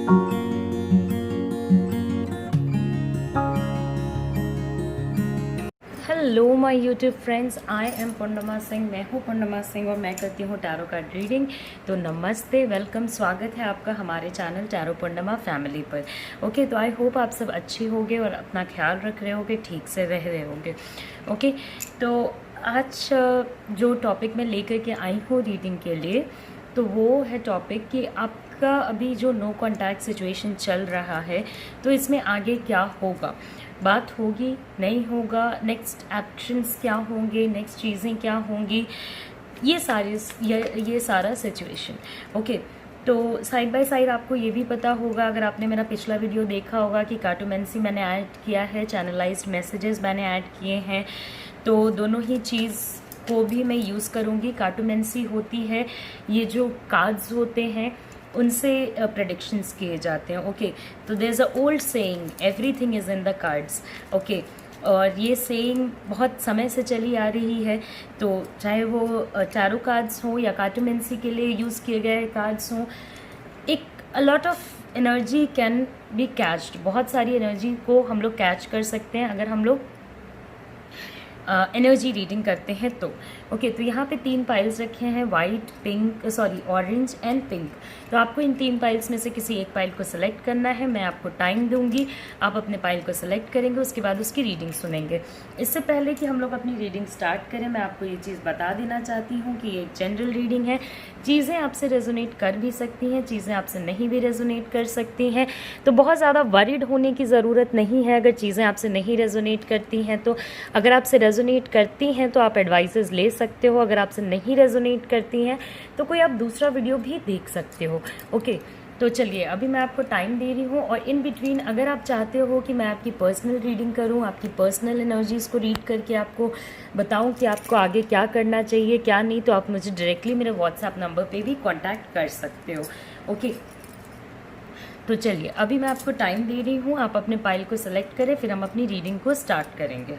Hello my YouTube friends, I am Purnima Singh. मैं हूँ पूर्णिमा सिंह और मैं करती हूँ टैरो कार्ड रीडिंग। तो नमस्ते, वेलकम, स्वागत है आपका हमारे चैनल टैरो पूर्णिमा फैमिली पर। ओके, तो आई होप आप सब अच्छे होंगे और अपना ख्याल रख रहे होंगे, ठीक से रह रहे होंगे। ओके, तो आज जो टॉपिक मैं लेकर के आई हूँ रीडिंग के लिए, तो वो है टॉपिक कि आपका अभी जो नो कॉन्टैक्ट सिचुएशन चल रहा है, तो इसमें आगे क्या होगा, बात होगी, नहीं होगा, नेक्स्ट एक्शंस क्या होंगे, नेक्स्ट चीज़ें क्या होंगी, ये सारा सिचुएशन। ओके, तो साइड बाय साइड आपको ये भी पता होगा, अगर आपने मेरा पिछला वीडियो देखा होगा, कि कार्टोमेंसी मैंने ऐड किया है, चैनलाइज्ड मैसेजेस मैंने ऐड किए हैं। तो दोनों ही चीज़ को भी मैं यूज़ करूँगी। कार्टोमेंसी होती है, ये जो कार्ड्स होते हैं उनसे प्रेडिक्शंस किए जाते हैं। ओके, तो there is a old saying, everything is in the cards. Okay, और ये सेइंग बहुत समय से चली आ रही है। तो चाहे वो टैरो कार्ड्स हों या कार्टोमेंसी के लिए यूज़ किए गए कार्ड्स हों, एक a lot of energy can be catched. बहुत सारी एनर्जी को हम लोग कैच कर सकते हैं अगर हम लोग एनर्जी रीडिंग करते हैं तो। ओके, तो यहाँ पे 3 पाइल्स रखे हैं, वाइट, ऑरेंज एंड पिंक। तो आपको इन 3 पाइल्स में से किसी एक पाइल को सिलेक्ट करना है। मैं आपको टाइम दूंगी, आप अपने पाइल को सिलेक्ट करेंगे, उसके बाद उसकी रीडिंग सुनेंगे। इससे पहले कि हम लोग अपनी रीडिंग स्टार्ट करें, मैं आपको ये चीज़ बता देना चाहती हूँ कि ये एक जनरल रीडिंग है। चीज़ें आपसे रेजोनेट कर भी सकती हैं, चीज़ें आपसे नहीं भी रेजोनेट कर सकती हैं। तो बहुत ज़्यादा वरीड होने की ज़रूरत नहीं है अगर चीज़ें आपसे नहीं रेजोनेट करती हैं। तो अगर आपसे रेजोनेट करती हैं तो आप एडवाइसेस ले सकते हो, अगर आपसे नहीं रेजोनेट करती हैं तो कोई आप दूसरा वीडियो भी देख सकते हो। ओके, तो चलिए, अभी मैं आपको टाइम दे रही हूँ, और इन बिटवीन अगर आप चाहते हो कि मैं आपकी पर्सनल रीडिंग करूँ, आपकी पर्सनल एनर्जीज़ को रीड करके आपको बताऊँ कि आपको आगे क्या करना चाहिए क्या नहीं, तो आप मुझे डायरेक्टली मेरे व्हाट्सएप नंबर पे भी कांटेक्ट कर सकते हो। ओके, तो चलिए, अभी मैं आपको टाइम दे रही हूँ, आप अपने पाइल को सेलेक्ट करें, फिर हम अपनी रीडिंग को स्टार्ट करेंगे।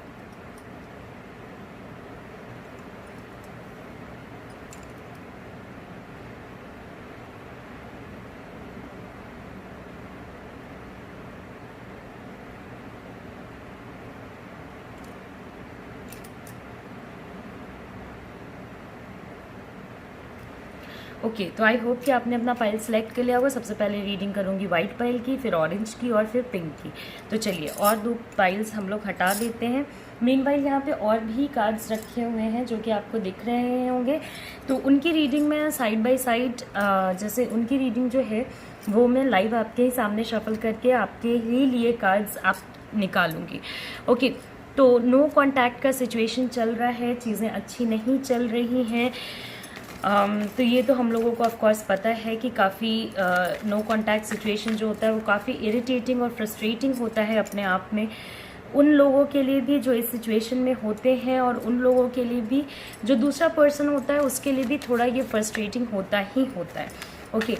ओके, तो आई होप कि आपने अपना पाइल सेलेक्ट कर लिया होगा। सबसे पहले रीडिंग करूंगी वाइट पाइल की, फिर ऑरेंज की और फिर पिंक की। तो चलिए, और 2 पाइल्स हम लोग हटा देते हैं। मीनवाइल यहाँ पे और भी कार्ड्स रखे हुए हैं जो कि आपको दिख रहे होंगे। तो उनकी रीडिंग में साइड बाय साइड, जैसे उनकी रीडिंग जो है वो मैं लाइव आपके ही सामने शफल करके आपके ही लिए कार्ड्स आप निकालूंगी। ओके, तो नो कॉन्टैक्ट का सिचुएशन चल रहा है, चीज़ें अच्छी नहीं चल रही हैं। तो ये तो हम लोगों को ऑफ कोर्स पता है कि काफ़ी नो कॉन्टैक्ट सिचुएशन जो होता है वो काफ़ी इरिटेटिंग और फ्रस्ट्रेटिंग होता है अपने आप में, उन लोगों के लिए भी जो इस सिचुएशन में होते हैं, और उन लोगों के लिए भी जो दूसरा पर्सन होता है उसके लिए भी थोड़ा ये फ्रस्ट्रेटिंग होता ही होता है। ओके,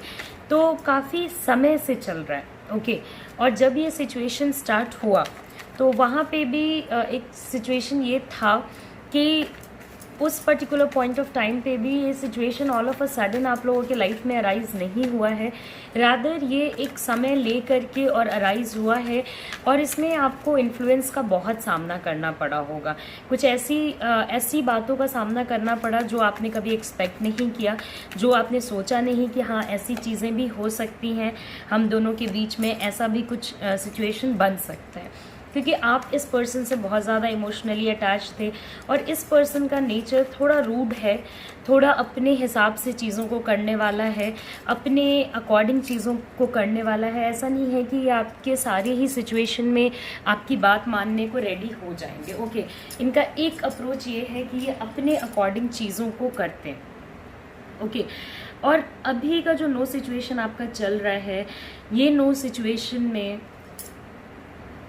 तो काफ़ी समय से चल रहा है। ओके, और जब ये सिचुएशन स्टार्ट हुआ तो वहाँ पे भी एक सिचुएशन ये था कि उस पर्टिकुलर पॉइंट ऑफ टाइम पे भी ये situation all of a sudden आप लोगों के लाइफ में अराइज नहीं हुआ है, रादर ये एक समय ले करके और अराइज हुआ है, और इसमें आपको इन्फ्लुएंस का बहुत सामना करना पड़ा होगा। कुछ ऐसी बातों का सामना करना पड़ा जो आपने कभी एक्सपेक्ट नहीं किया, जो आपने सोचा नहीं कि हाँ ऐसी चीज़ें भी हो सकती हैं, हम दोनों के बीच में ऐसा भी कुछ सिचुएशन बन सकता है। क्योंकि आप इस पर्सन से बहुत ज़्यादा इमोशनली अटैच थे, और इस पर्सन का नेचर थोड़ा रूड है, थोड़ा अपने हिसाब से चीज़ों को करने वाला है, अपने अकॉर्डिंग चीज़ों को करने वाला है। ऐसा नहीं है कि ये आपके सारे ही सिचुएशन में आपकी बात मानने को रेडी हो जाएंगे। ओके, इनका एक अप्रोच ये है कि ये अपने अकॉर्डिंग चीज़ों को करते हैं। ओके, और अभी का जो नो सिचुएशन आपका चल रहा है, ये नो सिचुएशन में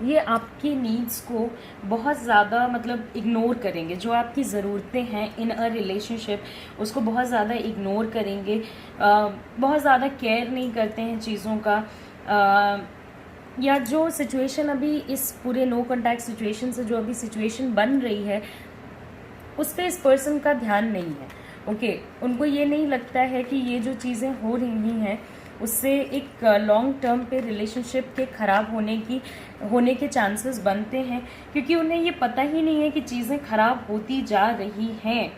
ये आपकी नीड्स को बहुत ज़्यादा मतलब इग्नोर करेंगे। जो आपकी ज़रूरतें हैं इन अ रिलेशनशिप, उसको बहुत ज़्यादा इग्नोर करेंगे, बहुत ज़्यादा केयर नहीं करते हैं चीज़ों का, या जो सिचुएशन अभी इस पूरे नो कॉन्टैक्ट सिचुएशन से जो अभी सिचुएशन बन रही है उस पर इस पर्सन का ध्यान नहीं है। ओके, उनको ये नहीं लगता है कि ये जो चीज़ें हो रही हैं उससे एक लॉन्ग टर्म पे रिलेशनशिप के ख़राब होने के चांसेस बनते हैं, क्योंकि उन्हें ये पता ही नहीं है कि चीज़ें ख़राब होती जा रही हैं।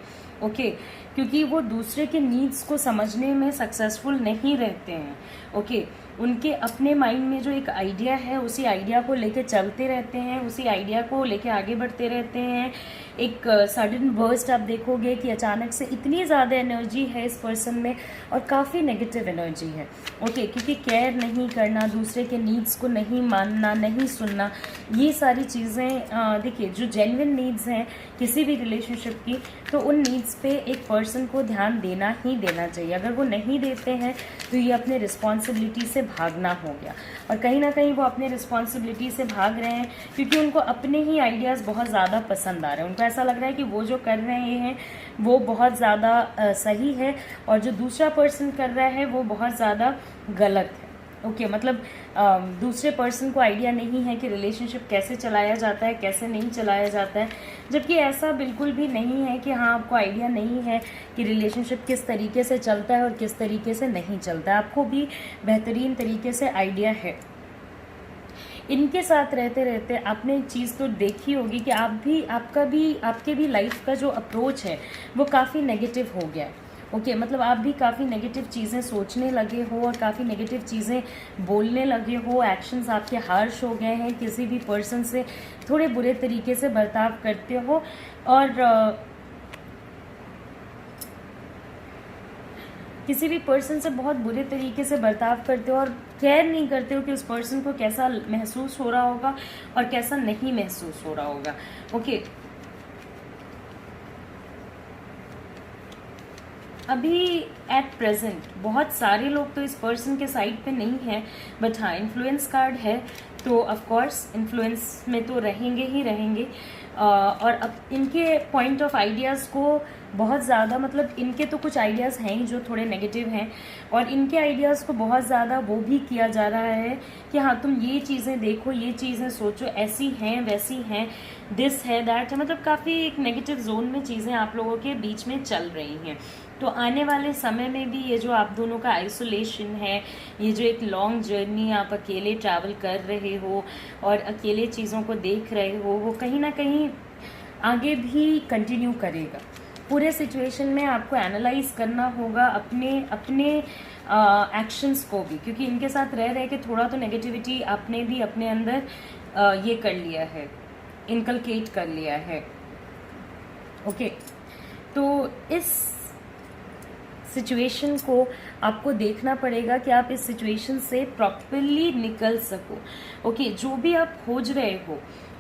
ओके, क्योंकि वो दूसरे के नीड्स को समझने में सक्सेसफुल नहीं रहते हैं। ओके, उनके अपने माइंड में जो एक आइडिया है, उसी आइडिया को लेके चलते रहते हैं, उसी आइडिया को लेके आगे बढ़ते रहते हैं। एक सडन बर्स्ट आप देखोगे कि अचानक से इतनी ज़्यादा एनर्जी है इस पर्सन में और काफ़ी नेगेटिव एनर्जी है। ओके, क्योंकि केयर नहीं करना, दूसरे के नीड्स को नहीं मानना, नहीं सुनना, ये सारी चीज़ें देखिए जो जेन्युइन नीड्स हैं किसी भी रिलेशनशिप की, तो उन नीड्स पे एक पर्सन को ध्यान देना ही देना चाहिए। अगर वो नहीं देते हैं तो ये अपने रिस्पॉन्सिबिलिटी से भागना हो गया, और कहीं ना कहीं वो अपने रिस्पॉन्सिबिलिटी से भाग रहे हैं क्योंकि उनको अपने ही आइडियाज़ बहुत ज़्यादा पसंद आ रहे हैं। उनको ऐसा लग रहा है कि वो जो कर रहे हैं वो बहुत ज़्यादा सही है और जो दूसरा पर्सन कर रहा है वो बहुत ज़्यादा गलत है। ओके, मतलब दूसरे पर्सन को आइडिया नहीं है कि रिलेशनशिप कैसे चलाया जाता है, कैसे नहीं चलाया जाता है, जबकि ऐसा बिल्कुल भी नहीं है कि हाँ आपको आइडिया नहीं है कि रिलेशनशिप किस तरीके से चलता है और किस तरीके से नहीं चलता है। आपको भी बेहतरीन तरीके से आइडिया है। इनके साथ रहते रहते आपने एक चीज़ तो देखी होगी कि आपके भी लाइफ का जो अप्रोच है वो काफ़ी नेगेटिव हो गया है। ओके, मतलब आप भी काफ़ी नेगेटिव चीज़ें सोचने लगे हो और काफ़ी नेगेटिव चीज़ें बोलने लगे हो। एक्शंस आपके हार्श हो गए हैं, किसी भी पर्सन से थोड़े बुरे तरीके से बर्ताव करते हो और किसी भी पर्सन से बहुत बुरे तरीके से बर्ताव करते हो और केयर नहीं करते हो कि उस पर्सन को कैसा महसूस हो रहा होगा और कैसा नहीं महसूस हो रहा होगा। ओके, अभी एट प्रेजेंट बहुत सारे लोग तो इस पर्सन के साइड पे नहीं है, बट हाँ इन्फ्लुएंस कार्ड है तो ऑफ कोर्स इन्फ्लुएंस में तो रहेंगे ही रहेंगे। और अब इनके पॉइंट ऑफ आइडियाज़ को बहुत ज़्यादा, मतलब इनके तो कुछ आइडियाज़ हैं ही जो थोड़े नेगेटिव हैं और इनके आइडियाज़ को बहुत ज़्यादा वो भी किया जा रहा है कि हाँ तुम ये चीज़ें देखो, ये चीज़ें सोचो, ऐसी हैं वैसी हैं, दिस है दैट है, मतलब काफ़ी एक नेगेटिव जोन में चीज़ें आप लोगों के बीच में चल रही हैं। तो आने वाले समय में भी ये जो आप दोनों का आइसोलेशन है, ये जो एक लॉन्ग जर्नी आप अकेले ट्रैवल कर रहे हो और अकेले चीज़ों को देख रहे हो, वो कहीं ना कहीं आगे भी कंटिन्यू करेगा। पूरे सिचुएशन में आपको एनालाइज करना होगा अपने एक्शंस को भी, क्योंकि इनके साथ रह रहे के थोड़ा तो नेगेटिविटी आपने भी अपने अंदर ये कर लिया है, इनकलकेट कर लिया है। ओके, तो इस सिचुएशन को आपको देखना पड़ेगा कि आप इस सिचुएशन से प्रॉपरली निकल सको। ओके, जो भी आप खोज रहे हो,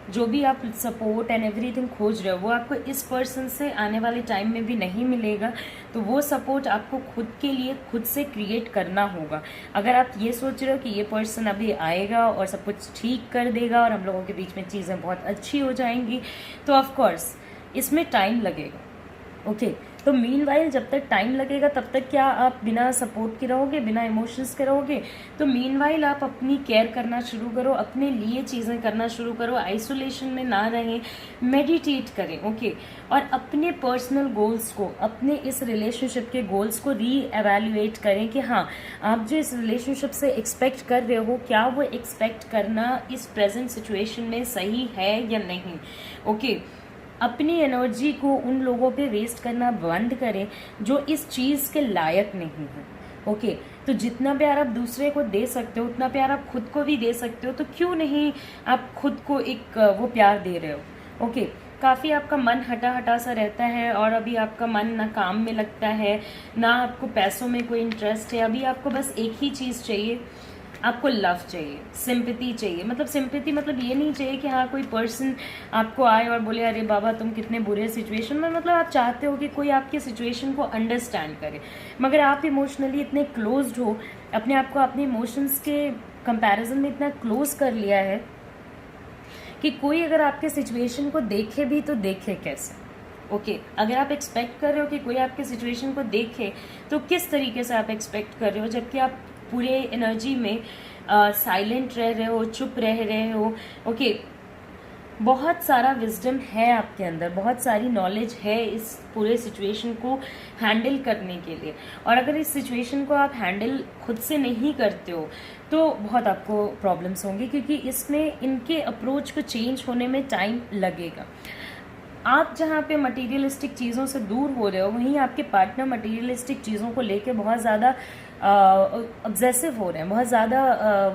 जो भी आप सपोर्ट एंड एवरीथिंग खोज रहे हो, वो आपको इस पर्सन से आने वाले टाइम में भी नहीं मिलेगा। तो वो सपोर्ट आपको खुद के लिए खुद से क्रिएट करना होगा। अगर आप ये सोच रहे हो कि ये पर्सन अभी आएगा और सब कुछ ठीक कर देगा और हम लोगों के बीच में चीज़ें बहुत अच्छी हो जाएंगी, तो ऑफ कोर्स इसमें टाइम लगेगा। ओके, तो मीनवाइल जब तक टाइम लगेगा तब तक क्या आप बिना सपोर्ट के रहोगे, बिना इमोशंस के रहोगे? तो मीनवाइल आप अपनी केयर करना शुरू करो, अपने लिए चीज़ें करना शुरू करो, आइसोलेशन में ना रहें, मेडिटेट करें। ओके, और अपने पर्सनल गोल्स को, अपने इस रिलेशनशिप के गोल्स को री एवेल्युएट करें कि हाँ आप जो इस रिलेशनशिप से एक्सपेक्ट कर रहे हो, क्या वो एक्सपेक्ट करना इस प्रेजेंट सिचुएशन में सही है या नहीं। ओके, अपनी एनर्जी को उन लोगों पे वेस्ट करना बंद करें जो इस चीज़ के लायक नहीं है। ओके, तो जितना प्यार आप दूसरे को दे सकते हो उतना प्यार आप खुद को भी दे सकते हो, तो क्यों नहीं आप खुद को एक वो प्यार दे रहे हो। ओके, काफ़ी आपका मन हटा हटा सा रहता है और अभी आपका मन ना काम में लगता है, ना आपको पैसों में कोई इंटरेस्ट है। अभी आपको बस एक ही चीज़ चाहिए, आपको लव चाहिए, सिंपैथी चाहिए। मतलब सिंपैथी मतलब ये नहीं चाहिए कि हाँ कोई पर्सन आपको आए और बोले अरे बाबा तुम कितने बुरे सिचुएशन में, मतलब आप चाहते हो कि कोई आपके सिचुएशन को अंडरस्टैंड करे, मगर आप इमोशनली इतने क्लोज्ड हो, अपने आप को अपने इमोशंस के कंपैरिजन में इतना क्लोज कर लिया है कि कोई अगर आपके सिचुएशन को देखे भी तो देखे कैसे। ओके, अगर आप एक्सपेक्ट कर रहे हो कि कोई आपके सिचुएशन को देखे तो किस तरीके से आप एक्सपेक्ट कर रहे हो, जबकि आप पूरे एनर्जी में साइलेंट रह रहे हो, चुप रह रहे हो। ओके, बहुत सारा विजडम है आपके अंदर, बहुत सारी नॉलेज है इस पूरे सिचुएशन को हैंडल करने के लिए। और अगर इस सिचुएशन को आप हैंडल खुद से नहीं करते हो तो बहुत आपको प्रॉब्लम्स होंगी, क्योंकि इसमें इनके अप्रोच को चेंज होने में टाइम लगेगा। आप जहाँ पे मटेरियलिस्टिक चीज़ों से दूर हो रहे हो, वहीं आपके पार्टनर मटेरियलिस्टिक चीज़ों को लेके बहुत ज़्यादा ऑब्सेसिव हो रहे हैं, बहुत ज़्यादा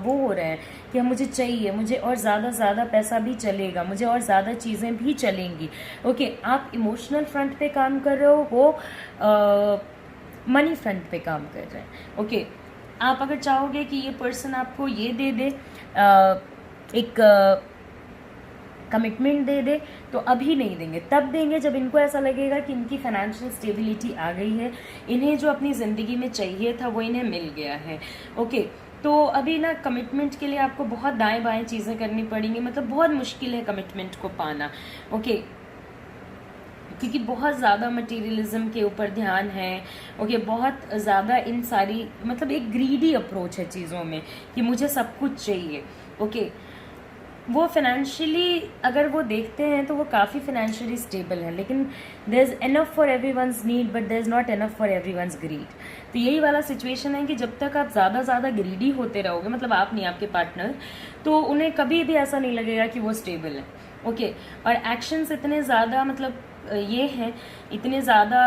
वो हो रहे हैं कि मुझे चाहिए, मुझे और ज़्यादा पैसा भी चलेगा, मुझे और ज़्यादा चीज़ें भी चलेंगी। ओके, आप इमोशनल फ्रंट पे काम कर रहे हो, वो मनी फ्रंट पे काम कर रहे हैं। ओके, आप अगर चाहोगे कि ये पर्सन आपको ये दे दे, एक कमिटमेंट दे दे, तो अभी नहीं देंगे, तब देंगे जब इनको ऐसा लगेगा कि इनकी फाइनेंशियल स्टेबिलिटी आ गई है, इन्हें जो अपनी ज़िंदगी में चाहिए था वो इन्हें मिल गया है। ओके, तो अभी ना कमिटमेंट के लिए आपको बहुत दाएं बाएं चीज़ें करनी पड़ेंगी, मतलब बहुत मुश्किल है कमिटमेंट को पाना। ओके, क्योंकि बहुत ज़्यादा मटेरियलिज्म के ऊपर ध्यान है। ओके, बहुत ज़्यादा इन सारी, मतलब एक ग्रीडी अप्रोच है चीज़ों में कि मुझे सब कुछ चाहिए। ओके, वो फाइनेंशियली अगर वो देखते हैं तो वो काफ़ी फाइनेंशियली स्टेबल है, लेकिन there is enough for everyone's need but there is not enough for everyone's greed. तो यही वाला सिचुएशन है कि जब तक आप ज़्यादा ग्रीडी होते रहोगे, मतलब आप नहीं, आपके पार्टनर, तो उन्हें कभी भी ऐसा नहीं लगेगा कि वो स्टेबल है। ओके, और एक्शंस इतने ज़्यादा, मतलब ये हैं, इतने ज़्यादा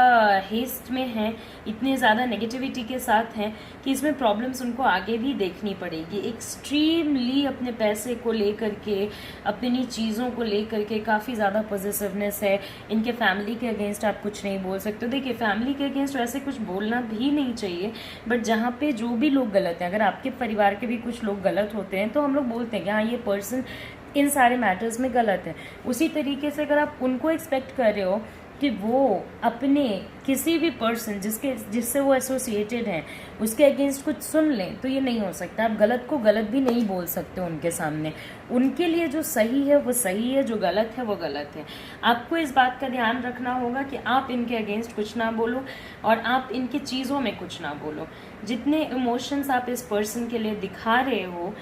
हेस्ट में हैं, इतने ज़्यादा नेगेटिविटी के साथ हैं कि इसमें प्रॉब्लम्स उनको आगे भी देखनी पड़ेगी। एक्सट्रीमली अपने पैसे को लेकर के, अपनी चीज़ों को लेकर के काफ़ी ज़्यादा पॉजिटिवनेस है। इनके फैमिली के अगेंस्ट आप कुछ नहीं बोल सकते। देखिए, फैमिली के अगेंस्ट वैसे कुछ बोलना भी नहीं चाहिए, बट जहाँ पे जो भी लोग गलत हैं, अगर आपके परिवार के भी कुछ लोग गलत होते हैं तो हम लोग बोलते हैं कि हाँ, ये पर्सन इन सारे मैटर्स में गलत है। उसी तरीके से अगर आप उनको एक्सपेक्ट कर रहे हो कि वो अपने किसी भी पर्सन जिससे वो एसोसिएटेड हैं उसके अगेंस्ट कुछ सुन लें, तो ये नहीं हो सकता। आप गलत को गलत भी नहीं बोल सकते उनके सामने। उनके लिए जो सही है वो सही है, जो गलत है वो गलत है। आपको इस बात का ध्यान रखना होगा कि आप इनके अगेंस्ट कुछ ना बोलो और आप इनकी चीज़ों में कुछ ना बोलो। जितने इमोशंस आप इस पर्सन के लिए दिखा रहे हो,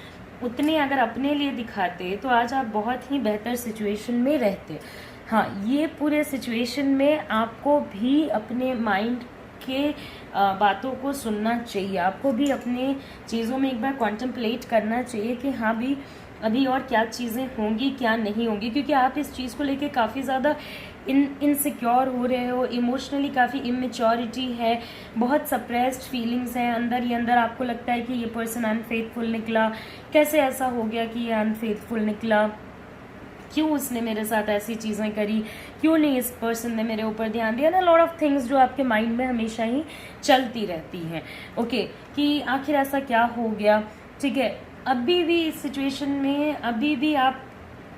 उतने अगर अपने लिए दिखाते तो आज आप बहुत ही बेहतर सिचुएशन में रहते। हाँ, ये पूरे सिचुएशन में आपको भी अपने माइंड के बातों को सुनना चाहिए। आपको भी अपने चीज़ों में एक बार कॉन्टेम्पलेट करना चाहिए कि हाँ भी अभी और क्या चीज़ें होंगी, क्या नहीं होंगी, क्योंकि आप इस चीज़ को लेके काफ़ी ज़्यादा इनसिक्योर हो रहे हो। इमोशनली काफ़ी इमेच्योरिटी है, बहुत सप्रेस्ड फीलिंग्स हैं अंदर ही अंदर। आपको लगता है कि ये पर्सन अनफेथफुल निकला, कैसे ऐसा हो गया कि ये अनफेथफुल निकला, क्यों उसने मेरे साथ ऐसी चीज़ें करी, क्यों नहीं इस पर्सन ने मेरे ऊपर ध्यान दिया ना। लॉट ऑफ थिंग्स जो आपके माइंड में हमेशा ही चलती रहती हैं। ओके, कि आखिर ऐसा क्या हो गया। ठीक है, अभी भी इस सिचुएशन में अभी भी आप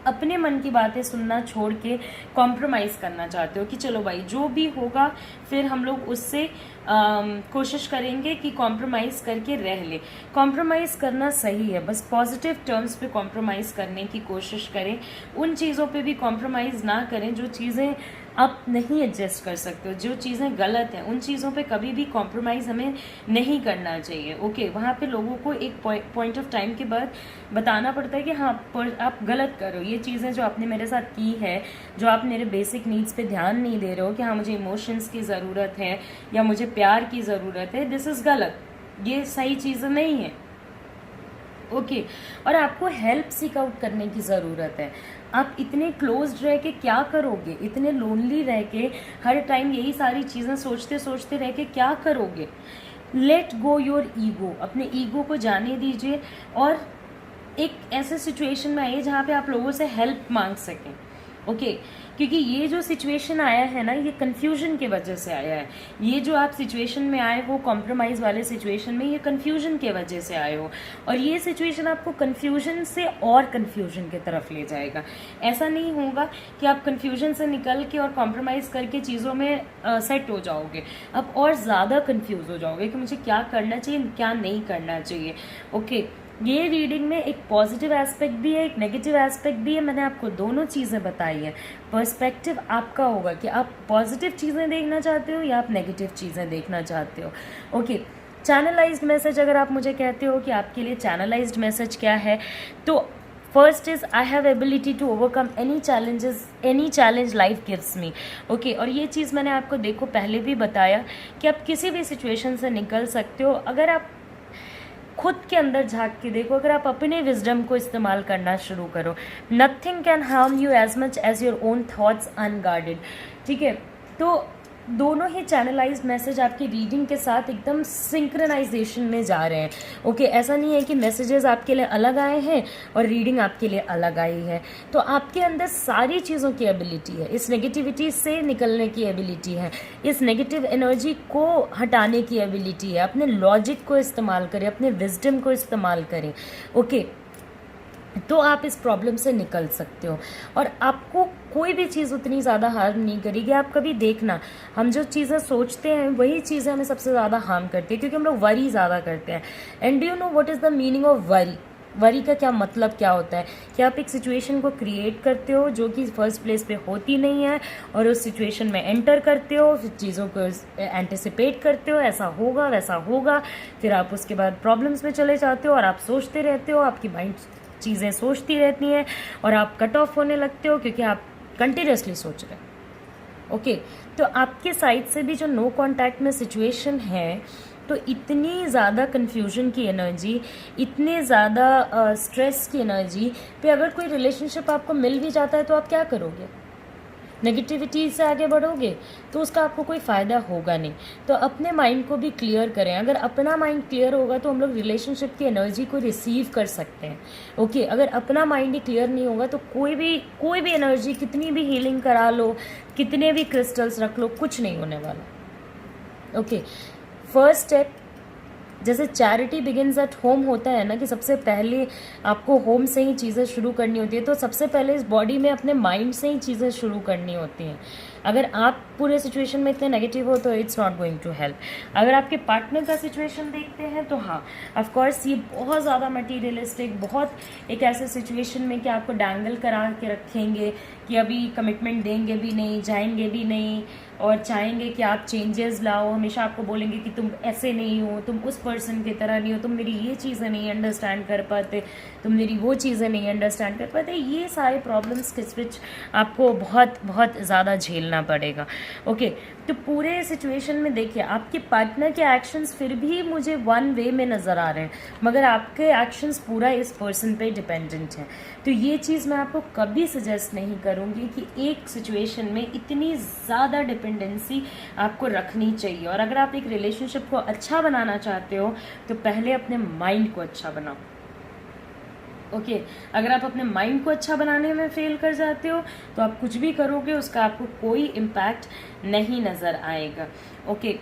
अपने मन की बातें सुनना छोड़ के कॉम्प्रोमाइज़ करना चाहते हो कि चलो भाई जो भी होगा फिर हम लोग उससे कोशिश करेंगे कि कॉम्प्रोमाइज़ करके रह ले। कॉम्प्रोमाइज़ करना सही है, बस पॉजिटिव टर्म्स पे कॉम्प्रोमाइज़ करने की कोशिश करें। उन चीज़ों पे भी कॉम्प्रोमाइज़ ना करें जो चीज़ें आप नहीं एडजस्ट कर सकते हो, जो चीज़ें गलत हैं उन चीज़ों पे कभी भी कॉम्प्रोमाइज़ हमें नहीं करना चाहिए। ओके, वहाँ पे लोगों को एक पॉइंट ऑफ टाइम के बाद बताना पड़ता है कि हाँ आप गलत कर रहे हो, ये चीज़ें जो आपने मेरे साथ की है, जो आप मेरे बेसिक नीड्स पे ध्यान नहीं दे रहे हो कि हाँ मुझे इमोशंस की ज़रूरत है या मुझे प्यार की ज़रूरत है, दिस इज़ गलत, ये सही चीज़ें नहीं है। ओके, और आपको हेल्प सीक आउट करने की ज़रूरत है। आप इतने क्लोज्ड रह के क्या करोगे, इतने लोनली रह के हर टाइम यही सारी चीज़ें सोचते सोचते रह के क्या करोगे। लेट गो योर ईगो, अपने ईगो को जाने दीजिए और एक ऐसे सिचुएशन में आइए जहाँ पे आप लोगों से हेल्प मांग सकें। ओके, क्योंकि ये जो सिचुएशन आया है ना, ये कन्फ्यूजन की वजह से आया है। ये जो आप सिचुएशन में आए हो, कॉम्प्रोमाइज़ वाले सिचुएशन में, ये कन्फ्यूजन के वजह से आए हो और ये सिचुएशन आपको कन्फ्यूजन से और कन्फ्यूजन की तरफ ले जाएगा। ऐसा नहीं होगा कि आप कन्फ्यूजन से निकल के और कॉम्प्रोमाइज़ करके चीज़ों में सेट हो जाओगे। आप और ज़्यादा कन्फ्यूज़ हो जाओगे कि मुझे क्या करना चाहिए, क्या नहीं करना चाहिए। ओके, ये रीडिंग में एक पॉजिटिव एस्पेक्ट भी है, एक नेगेटिव एस्पेक्ट भी है। मैंने आपको दोनों चीज़ें बताई हैं। पर्सपेक्टिव आपका होगा कि आप पॉजिटिव चीज़ें देखना चाहते हो या आप नेगेटिव चीज़ें देखना चाहते हो। ओके, चैनलाइज्ड मैसेज, अगर आप मुझे कहते हो कि आपके लिए चैनलाइज्ड मैसेज क्या है, तो first is I have ability to overcome any challenge life gives me. Okay, और ये चीज़ मैंने आपको देखो पहले भी बताया कि आप किसी भी सिचुएशन से निकल सकते हो अगर आप खुद के अंदर झांक के देखो, अगर आप अपने विजडम को इस्तेमाल करना शुरू करो। Nothing can harm you as much as your own thoughts unguarded. ठीक है, तो दोनों ही चैनलाइज्ड मैसेज आपकी रीडिंग के साथ एकदम सिंक्रोनाइजेशन में जा रहे हैं। ओके, ऐसा नहीं है कि मैसेजेस आपके लिए अलग आए हैं और रीडिंग आपके लिए अलग आई है। तो आपके अंदर सारी चीज़ों की एबिलिटी है, इस नेगेटिविटी से निकलने की एबिलिटी है, इस नेगेटिव एनर्जी को हटाने की एबिलिटी है। अपने लॉजिक को इस्तेमाल करें, अपने विजडम को इस्तेमाल करें। ओके, तो आप इस प्रॉब्लम से निकल सकते हो और आपको कोई भी चीज़ उतनी ज़्यादा हार्म नहीं करेगी। आप कभी देखना, हम जो चीज़ें सोचते हैं वही चीज़ें हमें सबसे ज़्यादा हार्म करती है, क्योंकि हम लोग वरी ज़्यादा करते हैं। And do you know what is the meaning of worry? Worry का क्या मतलब क्या होता है कि आप एक सिचुएशन को क्रिएट करते हो जो कि फर्स्ट प्लेस पे होती नहीं है, और उस सिचुएशन में एंटर करते हो, फिर चीज़ों को एंटिसिपेट करते हो, ऐसा होगा वैसा होगा, फिर आप उसके बाद प्रॉब्लम्स में चले जाते हो और आप सोचते रहते हो, आपकी माइंड चीज़ें सोचती रहती हैं और आप कट ऑफ होने लगते हो क्योंकि आप कंटिन्यूसली सोच रहे हो। ओके, तो आपके साइड से भी जो नो कांटेक्ट में सिचुएशन है, तो इतनी ज़्यादा कन्फ्यूजन की एनर्जी, इतने ज़्यादा स्ट्रेस की एनर्जी पे अगर कोई रिलेशनशिप आपको मिल भी जाता है तो आप क्या करोगे? नेगेटिविटी से आगे बढ़ोगे, तो उसका आपको कोई फ़ायदा होगा नहीं। तो अपने माइंड को भी क्लियर करें। अगर अपना माइंड क्लियर होगा तो हम लोग रिलेशनशिप की एनर्जी को रिसीव कर सकते हैं। ओके, अगर अपना माइंड ही क्लियर नहीं होगा तो कोई भी एनर्जी, कितनी भी हीलिंग करा लो, कितने भी क्रिस्टल्स रख लो, कुछ नहीं होने वाला। ओके, फर्स्ट स्टेप, जैसे चैरिटी बिगिंस एट होम होता है ना, कि सबसे पहले आपको होम से ही चीज़ें शुरू करनी होती है, तो सबसे पहले इस बॉडी में अपने माइंड से ही चीज़ें शुरू करनी होती हैं। अगर आप पूरे सिचुएशन में इतने नेगेटिव हो तो it's not going to help. अगर आपके पार्टनर का सिचुएशन देखते हैं तो हाँ, ऑफ कोर्स ये बहुत ज़्यादा मटीरियलिस्टिक, बहुत एक ऐसे सिचुएशन में कि आपको डैंगल करा के रखेंगे कि अभी कमिटमेंट देंगे भी नहीं, जाएंगे भी नहीं, और चाहेंगे कि आप चेंजेस लाओ। हमेशा आपको बोलेंगे कि तुम ऐसे नहीं हो, तुम उस पर्सन की तरह नहीं हो, तुम मेरी ये चीज़ें नहीं अंडरस्टैंड कर पाते, तुम मेरी वो चीज़ें नहीं अंडरस्टैंड कर पाते। ये सारे प्रॉब्लम्स के स्विच आपको बहुत बहुत ज़्यादा झेलना पड़ेगा। ओके, तो पूरे सिचुएशन में देखिए, आपके पार्टनर के एक्शंस फिर भी मुझे वन वे में नज़र आ रहे हैं, मगर आपके एक्शंस पूरा इस पर्सन पे डिपेंडेंट हैं। तो ये चीज़ मैं आपको कभी सजेस्ट नहीं करूँगी कि एक सिचुएशन में इतनी ज़्यादा डिपेंडेंसी आपको रखनी चाहिए। और अगर आप एक रिलेशनशिप को अच्छा बनाना चाहते हो तो पहले अपने माइंड को अच्छा बनाओ। ओके, अगर आप अपने माइंड को अच्छा बनाने में फेल कर जाते हो तो आप कुछ भी करोगे उसका आपको कोई इम्पैक्ट नहीं नज़र आएगा। ओके,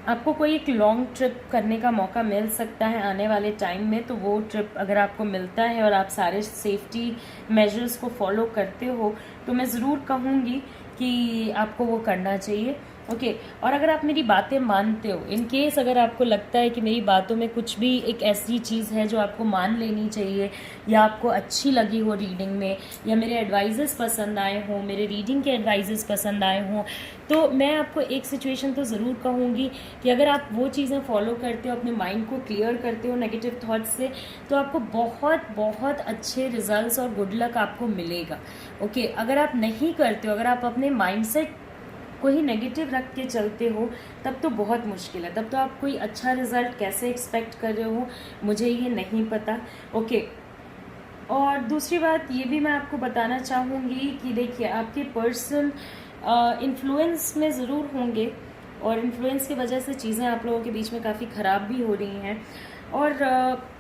आपको कोई एक लॉन्ग ट्रिप करने का मौका मिल सकता है आने वाले टाइम में, तो वो ट्रिप अगर आपको मिलता है और आप सारे सेफ्टी मेजर्स को फॉलो करते हो तो मैं ज़रूर कहूँगी कि आपको वो करना चाहिए। ओके, और अगर आप मेरी बातें मानते हो, इन केस अगर आपको लगता है कि मेरी बातों में कुछ भी एक ऐसी चीज़ है जो आपको मान लेनी चाहिए, या आपको अच्छी लगी हो रीडिंग में, या मेरे एडवाइजेस पसंद आए हों, मेरे रीडिंग के एडवाइजेस पसंद आए हों, तो मैं आपको एक सिचुएशन तो ज़रूर कहूँगी कि अगर आप वो चीज़ें फॉलो करते हो, अपने माइंड को क्लियर करते हो नेगेटिव थॉट्स से, तो आपको बहुत बहुत अच्छे रिजल्ट्स और गुड लक आपको मिलेगा। ओके, अगर आप नहीं करते हो, अगर आप अपने माइंडसेट को ही नेगेटिव रख के चलते हो, तब तो बहुत मुश्किल है। तब तो आप कोई अच्छा रिजल्ट कैसे एक्सपेक्ट कर रहे हो, मुझे ये नहीं पता। ओके, और दूसरी बात ये भी मैं आपको बताना चाहूँगी कि देखिए, आपके पर्सन इन्फ्लुएंस में ज़रूर होंगे, और इन्फ्लुएंस की वजह से चीज़ें आप लोगों के बीच में काफ़ी ख़राब भी हो रही हैं। और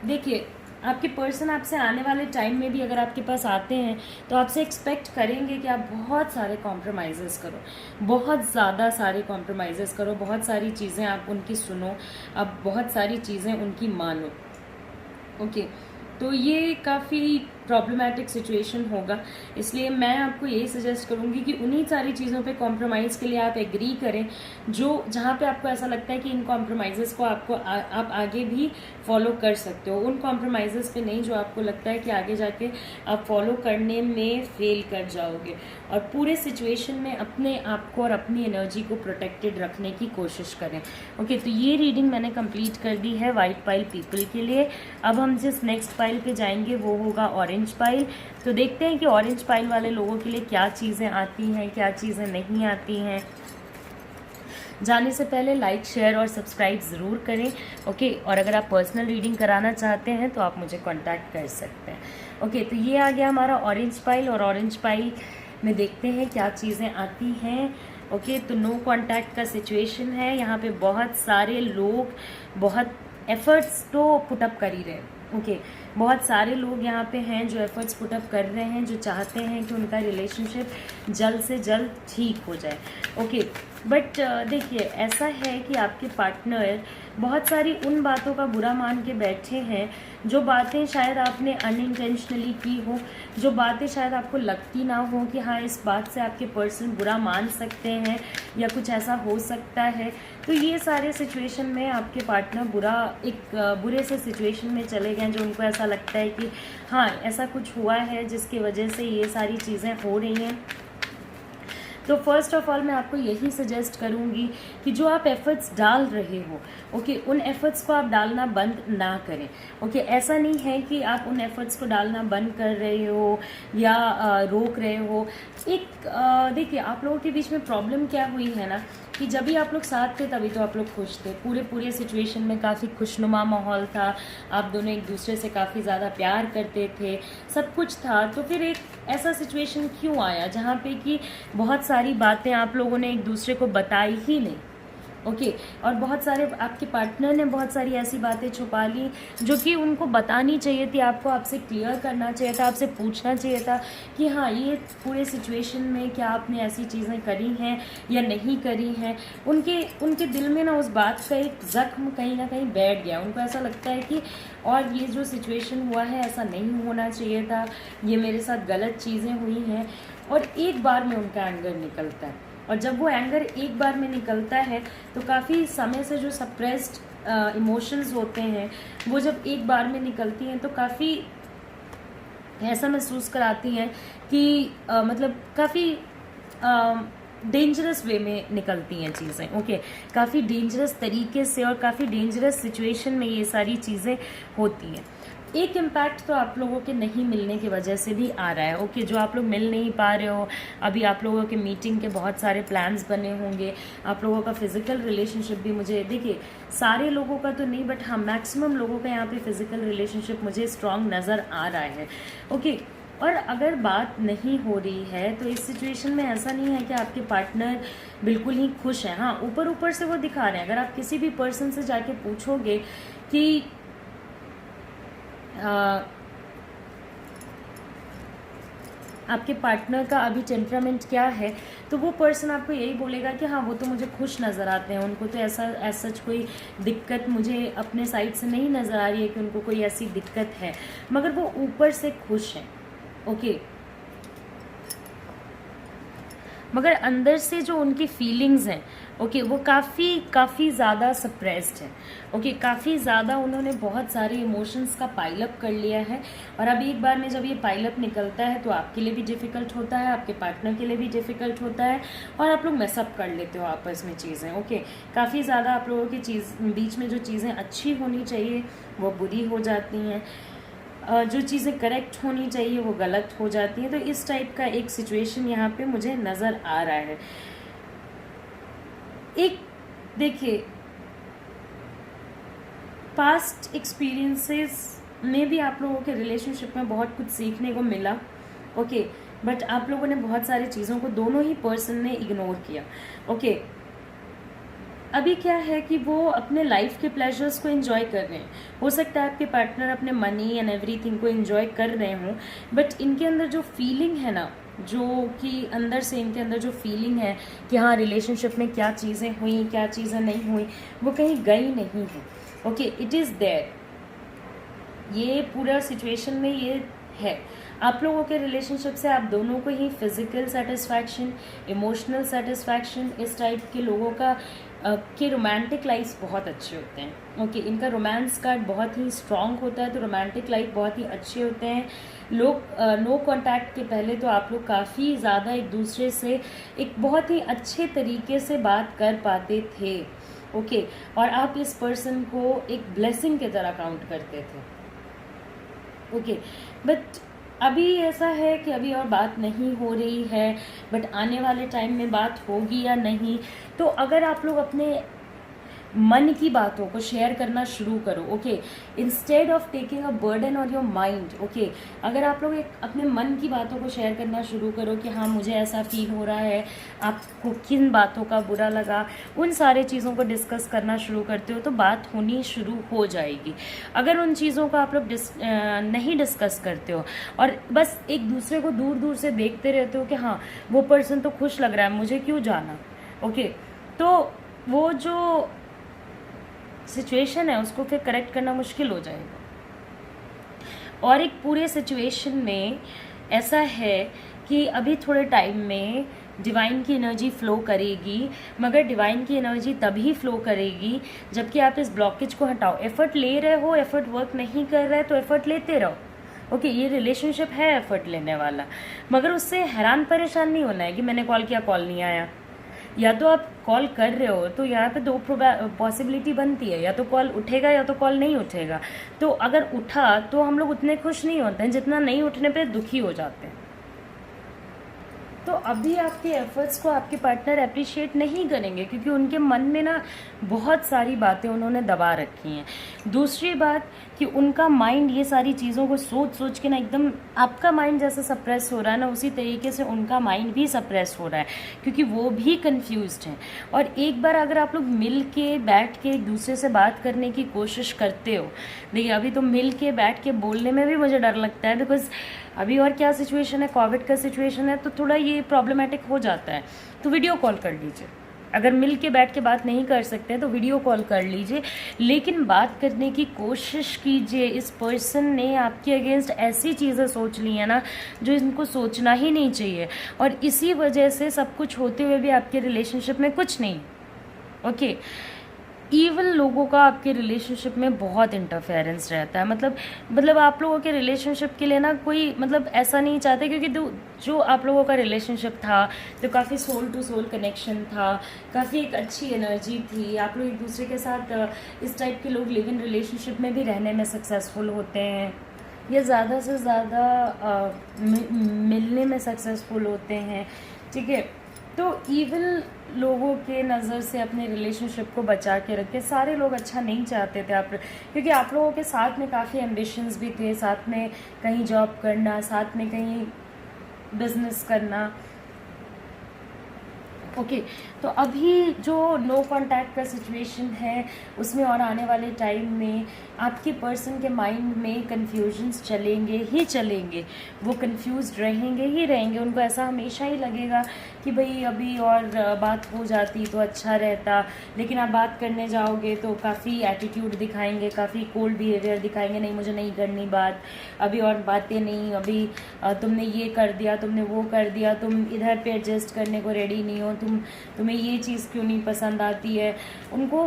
देखिए, आपके पर्सन आपसे आने वाले टाइम में भी अगर आपके पास आते हैं तो आपसे एक्सपेक्ट करेंगे कि आप बहुत सारे कॉम्प्रोमाइज़ेस करो, बहुत ज़्यादा सारे कॉम्प्रोमाइज़ेस करो, बहुत सारी चीज़ें आप उनकी सुनो, आप बहुत सारी चीज़ें उनकी मानो। ओके, तो ये काफ़ी प्रॉब्लमैटिक सिचुएशन होगा, इसलिए मैं आपको यही सजेस्ट करूँगी कि उन्हीं सारी चीज़ों पे कॉम्प्रोमाइज़ के लिए आप एग्री करें जो जहाँ पे आपको ऐसा लगता है कि इन कॉम्प्रोमाइज़ेस को आप आगे भी फॉलो कर सकते हो। उन कॉम्प्रोमाइज़ेस पे नहीं जो आपको लगता है कि आगे जाके आप फॉलो करने में फेल कर जाओगे। और पूरे सिचुएशन में अपने आप को और अपनी एनर्जी को प्रोटेक्टेड रखने की कोशिश करें। ओके, तो ये रीडिंग मैंने कंप्लीट कर दी है वाइट पाइल पीपल के लिए। अब हम जिस नेक्स्ट पाइल पे जाएंगे वो होगा ऑरेंज ऑरेंज पाइल। तो देखते हैं कि ऑरेंज पाइल वाले लोगों के लिए क्या चीज़ें आती हैं, क्या चीज़ें नहीं आती हैं। जाने से पहले लाइक, शेयर और सब्सक्राइब ज़रूर करें, ओके। और अगर आप पर्सनल रीडिंग कराना चाहते हैं तो आप मुझे कांटेक्ट कर सकते हैं, ओके। तो ये आ गया हमारा ऑरेंज पाइल, और ऑरेंज पाइल में देखते हैं क्या चीज़ें आती हैं, ओके। तो नो कांटेक्ट का सिचुएशन है यहाँ पे। बहुत सारे लोग बहुत एफर्ट्स तो पुटअप कर ही रहे हैं, ओके। बहुत सारे लोग यहाँ पे हैं जो एफर्ट्स पुटअप कर रहे हैं, जो चाहते हैं कि उनका रिलेशनशिप जल्द से जल्द ठीक हो जाए, ओके। बट देखिए, ऐसा है कि आपके पार्टनर बहुत सारी उन बातों का बुरा मान के बैठे हैं, जो बातें शायद आपने अनइंटेंशनली की हो, जो बातें शायद आपको लगती ना हो कि हाँ इस बात से आपके पर्सन बुरा मान सकते हैं या कुछ ऐसा हो सकता है। तो ये सारे सिचुएशन में आपके पार्टनर बुरे से सिचुएशन में चले गए, जो उनको ऐसा लगता है कि हाँ ऐसा कुछ हुआ है जिसकी वजह से ये सारी चीज़ें हो रही हैं। तो फर्स्ट ऑफ ऑल मैं आपको यही सजेस्ट करूँगी कि जो आप एफर्ट्स डाल रहे हो, ओके, उन एफर्ट्स को आप डालना बंद ना करें, ओके। ऐसा नहीं है कि आप उन एफर्ट्स को डालना बंद कर रहे हो या रोक रहे हो। देखिए, आप लोगों के बीच में प्रॉब्लम क्या हुई है ना, कि जब भी आप लोग साथ थे तभी तो आप लोग खुश थे, पूरे सिचुएशन में काफ़ी खुशनुमा माहौल था, आप दोनों एक दूसरे से काफ़ी ज़्यादा प्यार करते थे, सब कुछ था। तो फिर एक ऐसा सिचुएशन क्यों आया जहाँ पे कि बहुत सारी बातें आप लोगों ने एक दूसरे को बताई ही नहीं, ओके। और बहुत सारे आपके पार्टनर ने बहुत सारी ऐसी बातें छुपा ली जो कि उनको बतानी चाहिए थी, आपको आपसे क्लियर करना चाहिए था, आपसे पूछना चाहिए था कि हाँ ये पूरे सिचुएशन में क्या आपने ऐसी चीज़ें करी हैं या नहीं करी हैं। उनके दिल में ना उस बात का एक ज़ख्म कहीं ना कहीं बैठ गया। उनको ऐसा लगता है कि और ये जो सिचुएशन हुआ है ऐसा नहीं होना चाहिए था, ये मेरे साथ गलत चीज़ें हुई हैं। और एक बार में उनका एंगर निकलता है, और जब वो एंगर एक बार में निकलता है तो काफ़ी समय से जो सप्रेस्ड इमोशंस होते हैं वो जब एक बार में निकलती हैं तो काफ़ी ऐसा महसूस कराती हैं कि मतलब काफ़ी डेंजरस वे में निकलती हैं चीज़ें, ओके। काफ़ी डेंजरस तरीके से और काफ़ी डेंजरस सिचुएशन में ये सारी चीज़ें होती हैं। एक इम्पैक्ट तो आप लोगों के नहीं मिलने की वजह से भी आ रहा है, ओके। जो आप लोग मिल नहीं पा रहे हो, अभी आप लोगों के मीटिंग के बहुत सारे प्लान्स बने होंगे, आप लोगों का फिजिकल रिलेशनशिप भी, मुझे देखिए सारे लोगों का तो नहीं बट हाँ मैक्सिमम लोगों का यहाँ पे फिजिकल रिलेशनशिप मुझे स्ट्रॉन्ग नज़र आ रहा है, ओके। और अगर बात नहीं हो रही है तो इस सिचुएशन में ऐसा नहीं है कि आपके पार्टनर बिल्कुल ही खुश हैं। हाँ, ऊपर से वो दिखा रहे हैं। अगर आप किसी भी पर्सन से जाके पूछोगे कि आपके पार्टनर का अभी टेम्परामेंट क्या है, तो वो पर्सन आपको यही बोलेगा कि हाँ वो तो मुझे खुश नज़र आते हैं, उनको तो ऐसा सच कोई दिक्कत मुझे अपने साइड से नहीं नज़र आ रही है कि उनको कोई ऐसी दिक्कत है, मगर वो ऊपर से खुश हैं, ओके। मगर अंदर से जो उनकी फीलिंग्स हैं, ओके, वो काफ़ी ज़्यादा सप्रेस्ड है, ओके। काफ़ी ज़्यादा उन्होंने बहुत सारे इमोशंस का पाइलअप कर लिया है, और अब एक बार में जब ये पाइलअप निकलता है तो आपके लिए भी डिफ़िकल्ट होता है, आपके पार्टनर के लिए भी डिफ़िकल्ट होता है, और आप लोग मैसअप कर लेते हो आपस में चीज़ें, ओके। काफ़ी ज़्यादा आप लोगों के बीच में जो चीज़ें अच्छी होनी चाहिए वो बुरी हो जाती हैं, जो चीज़ें करेक्ट होनी चाहिए वो गलत हो जाती हैं। तो इस टाइप का एक सिचुएशन यहाँ पे मुझे नज़र आ रहा है। एक देखिए, पास्ट एक्सपीरियंसेस में भी आप लोगों के रिलेशनशिप में बहुत कुछ सीखने को मिला, ओके। बट आप लोगों ने बहुत सारी चीज़ों को, दोनों ही पर्सन ने इग्नोर किया, ओके। अभी क्या है कि वो अपने लाइफ के प्लेजर्स को एंजॉय कर रहे हैं। हो सकता है आपके पार्टनर अपने मनी एंड एवरीथिंग को एंजॉय कर रहे हों, बट इनके अंदर जो फीलिंग है ना, जो कि अंदर से इनके अंदर जो फीलिंग है कि हाँ रिलेशनशिप में क्या चीज़ें हुई, क्या चीज़ें नहीं हुई, वो कहीं गई नहीं है, ओके। इट इज़ देयर, ये पूरा सिचुएशन में ये है। आप लोगों के रिलेशनशिप से आप दोनों को ही फिजिकल सेटिस्फैक्शन, इमोशनल सेटिस्फैक्शन, इस टाइप के लोगों का के रोमांटिक लाइफ बहुत अच्छे होते हैं, ओके। इनका रोमांस कार्ड बहुत ही स्ट्रॉन्ग होता है, तो रोमांटिक लाइफ बहुत ही अच्छे होते हैं लोग। नो कांटेक्ट के पहले तो आप लोग काफ़ी ज़्यादा एक दूसरे से एक बहुत ही अच्छे तरीके से बात कर पाते थे, ओके। और आप इस पर्सन को एक ब्लेसिंग की तरह काउंट करते थे, ओके। बट अभी ऐसा है कि अभी और बात नहीं हो रही है, बट आने वाले टाइम में बात होगी या नहीं। तो अगर आप लोग अपने मन की बातों को शेयर करना शुरू करो, okay, instead of taking a burden on your mind, okay. अगर आप लोग एक अपने मन की बातों को शेयर करना शुरू करो कि हाँ मुझे ऐसा फील हो रहा है, आपको किन बातों का बुरा लगा, उन सारे चीज़ों को डिस्कस करना शुरू करते हो तो बात होनी शुरू हो जाएगी। अगर उन चीज़ों को आप लोग नहीं डिस्कस करते हो और बस एक दूसरे को दूर दूर से देखते रहते हो कि हाँ वो पर्सन तो खुश लग रहा है, मुझे क्यों जाना, ओके, तो वो जो सिचुएशन है उसको फिर करेक्ट करना मुश्किल हो जाएगा। और एक पूरे सिचुएशन में ऐसा है कि अभी थोड़े टाइम में डिवाइन की एनर्जी फ्लो करेगी, मगर डिवाइन की एनर्जी तभी फ्लो करेगी जबकि आप इस ब्लॉकेज को हटाओ। एफर्ट ले रहे हो, एफर्ट वर्क नहीं कर रहा है तो एफर्ट लेते रहो, ओके। ये रिलेशनशिप है एफर्ट लेने वाला, मगर उससे हैरान परेशान नहीं होना है कि मैंने कॉल किया कॉल नहीं आया। या तो आप कॉल कर रहे हो तो यहाँ पे दो पॉसिबिलिटी बनती है, या तो कॉल उठेगा या तो कॉल नहीं उठेगा। तो अगर उठा तो हम लोग उतने खुश नहीं होते हैं जितना नहीं उठने पे दुखी हो जाते हैं। तो अभी आपके एफर्ट्स को आपके पार्टनर अप्रिशिएट नहीं करेंगे क्योंकि उनके मन में ना बहुत सारी बातें उन्होंने दबा रखी हैं। दूसरी बात कि उनका माइंड ये सारी चीज़ों को सोच सोच के ना एकदम, आपका माइंड जैसे सप्रेस हो रहा है ना उसी तरीके से उनका माइंड भी सप्रेस हो रहा है क्योंकि वो भी कंफ्यूज्ड हैं। और एक बार अगर आप लोग मिल के बैठ के एक दूसरे से बात करने की कोशिश करते हो, देखिए अभी तो मिल के बैठ के बोलने में भी मुझे डर लगता है बिकॉज अभी और क्या सिचुएशन है, कोविड का सिचुएशन है तो थोड़ा ये प्रॉब्लमेटिक हो जाता है। तो वीडियो कॉल कर लीजिए, अगर मिल के बैठ के बात नहीं कर सकते हैं तो वीडियो कॉल कर लीजिए, लेकिन बात करने की कोशिश कीजिए। इस पर्सन ने आपके अगेंस्ट ऐसी चीज़ें सोच ली हैं ना जो इनको सोचना ही नहीं चाहिए, और इसी वजह से सब कुछ होते हुए भी आपके रिलेशनशिप में कुछ नहीं, ओके। ईवल लोगों का आपके रिलेशनशिप में बहुत इंटरफेरेंस रहता है, मतलब आप लोगों के रिलेशनशिप के लिए ना कोई मतलब ऐसा नहीं चाहते, क्योंकि जो आप लोगों का रिलेशनशिप था तो काफ़ी सोल टू सोल कनेक्शन था, काफ़ी एक अच्छी एनर्जी थी, आप लोग एक दूसरे के साथ इस टाइप के लोग लिव इन रिलेशनशिप में भी रहने में सक्सेसफुल होते हैं, या ज़्यादा से ज़्यादा मिलने में सक्सेसफुल होते हैं, ठीक है। तो इविल लोगों के नज़र से अपने रिलेशनशिप को बचा के रखे। सारे लोग अच्छा नहीं चाहते थे आप, क्योंकि आप लोगों के साथ में काफ़ी एम्बिशंस भी थे, साथ में कहीं जॉब करना, साथ में कहीं बिजनेस करना, ओके। तो अभी जो नो कांटेक्ट का सिचुएशन है उसमें और आने वाले टाइम में आपके पर्सन के माइंड में कन्फ्यूजन्स चलेंगे ही चलेंगे, वो कंफ्यूज्ड रहेंगे ही रहेंगे। उनको ऐसा हमेशा ही लगेगा कि भाई अभी और बात हो जाती तो अच्छा रहता, लेकिन आप बात करने जाओगे तो काफ़ी एटीट्यूड दिखाएंगे, काफ़ी कोल्ड बिहेवियर दिखाएंगे, नहीं मुझे नहीं करनी बात, अभी और बातें नहीं, अभी तुमने ये कर दिया, तुमने वो कर दिया, तुम इधर पे एडजस्ट करने को रेडी नहीं हो, तुम्हें ये चीज़ क्यों नहीं पसंद आती है। उनको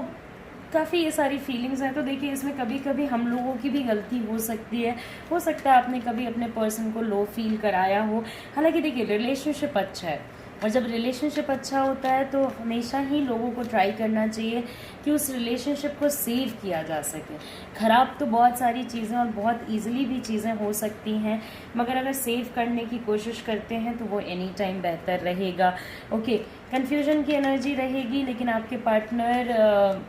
काफ़ी ये सारी फीलिंग्स हैं। तो देखिए इसमें कभी कभी हम लोगों की भी गलती हो सकती है, हो सकता है आपने कभी अपने पर्सन को लो फील कराया हो। हालांकि देखिए रिलेशनशिप अच्छा है, और जब रिलेशनशिप अच्छा होता है तो हमेशा ही लोगों को ट्राई करना चाहिए कि उस रिलेशनशिप को सेव किया जा सके। ख़राब तो बहुत सारी चीज़ें और बहुत ईजिली भी चीज़ें हो सकती हैं, मगर अगर सेव करने की कोशिश करते हैं तो वो एनी टाइम बेहतर रहेगा, ओके। कन्फ्यूजन की एनर्जी रहेगी, लेकिन आपके पार्टनर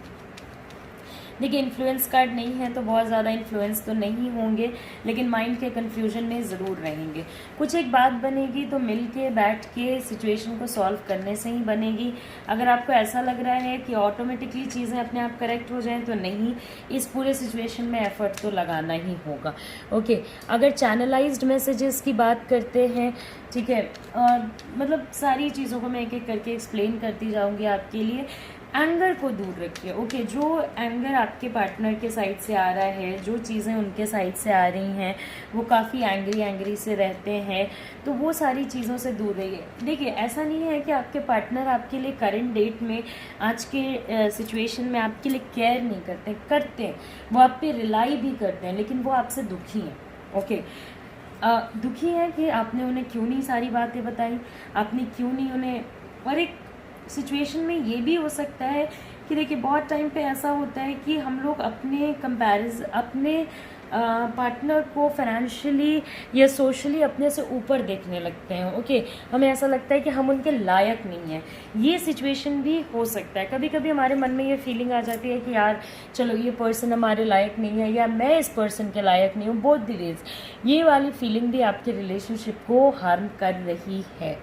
देखिए इन्फ्लुएंस कार्ड नहीं है तो बहुत ज़्यादा इन्फ्लुएंस तो नहीं होंगे, लेकिन माइंड के कन्फ्यूजन में ज़रूर रहेंगे। कुछ एक बात बनेगी तो मिल के बैठ के सिचुएशन को सॉल्व करने से ही बनेगी। अगर आपको ऐसा लग रहा है कि ऑटोमेटिकली चीज़ें अपने आप करेक्ट हो जाएं तो नहीं, इस पूरे सिचुएशन में एफर्ट तो लगाना ही होगा, ओके। अगर चैनलाइज्ड मैसेजेस की बात करते हैं, ठीक है, और मतलब सारी चीज़ों को मैं एक एक करके एक्सप्लेन करती जाऊँगी आपके लिए। एंगर को दूर रखिए, ओके। जो एंगर आपके पार्टनर के साइड से आ रहा है, जो चीज़ें उनके साइड से आ रही हैं, वो काफ़ी एंग्री से रहते हैं, तो वो सारी चीज़ों से दूर रहिए। देखिए ऐसा नहीं है कि आपके पार्टनर आपके लिए करंट डेट में, आज के सिचुएशन में आपके लिए केयर नहीं करते हैं, वो आप पे रिलाई भी करते हैं, लेकिन वो आपसे दुखी हैं, ओके। दुखी है कि आपने उन्हें क्यों नहीं सारी बातें बताई, आपने क्यों नहीं उन्हें। और एक सिचुएशन में ये भी हो सकता है कि देखिए बहुत टाइम पे ऐसा होता है कि हम लोग अपने पार्टनर को फाइनेंशियली या सोशली अपने से ऊपर देखने लगते हैं। ओके, हमें ऐसा लगता है कि हम उनके लायक नहीं हैं। ये सिचुएशन भी हो सकता है। कभी कभी हमारे मन में ये फीलिंग आ जाती है कि यार चलो ये पर्सन हमारे लायक नहीं है या मैं इस पर्सन के लायक नहीं हूँ। बोथ द वेज ये वाली फीलिंग भी आपके रिलेशनशिप को हार्म कर रही है।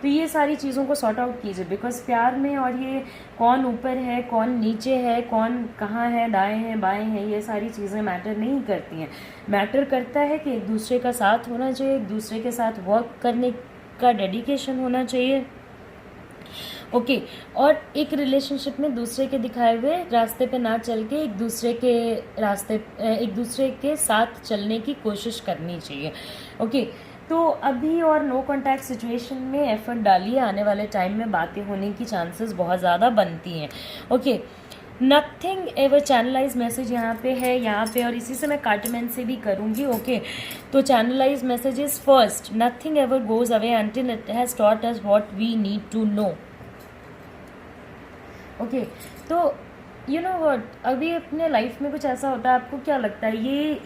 तो ये सारी चीज़ों को सॉर्ट आउट कीजिए, बिकॉज प्यार में और ये कौन ऊपर है कौन नीचे है कौन कहाँ है दाएं हैं बाएं हैं, ये सारी चीज़ें मैटर नहीं करती हैं। मैटर करता है कि एक दूसरे का साथ होना चाहिए, एक दूसरे के साथ वर्क करने का डेडिकेशन होना चाहिए। ओके, और एक रिलेशनशिप में दूसरे के दिखाए हुए रास्ते पे ना चल के एक दूसरे के साथ चलने की कोशिश करनी चाहिए। ओके, तो अभी और नो कांटेक्ट सिचुएशन में एफर्ट डालिए, आने वाले टाइम में बातें होने की चांसेस बहुत ज़्यादा बनती हैं। Okay, nothing ever channelize message यहाँ पे है, यहाँ पे, और इसी से मैं कार्टमैन से भी करूँगी। ओके, तो channelize messages first, nothing ever goes away until it has taught us what we need to know. Okay, तो यू नो व्हाट, अभी अपने लाइफ में कुछ ऐसा होता है, आपको क्या लगता है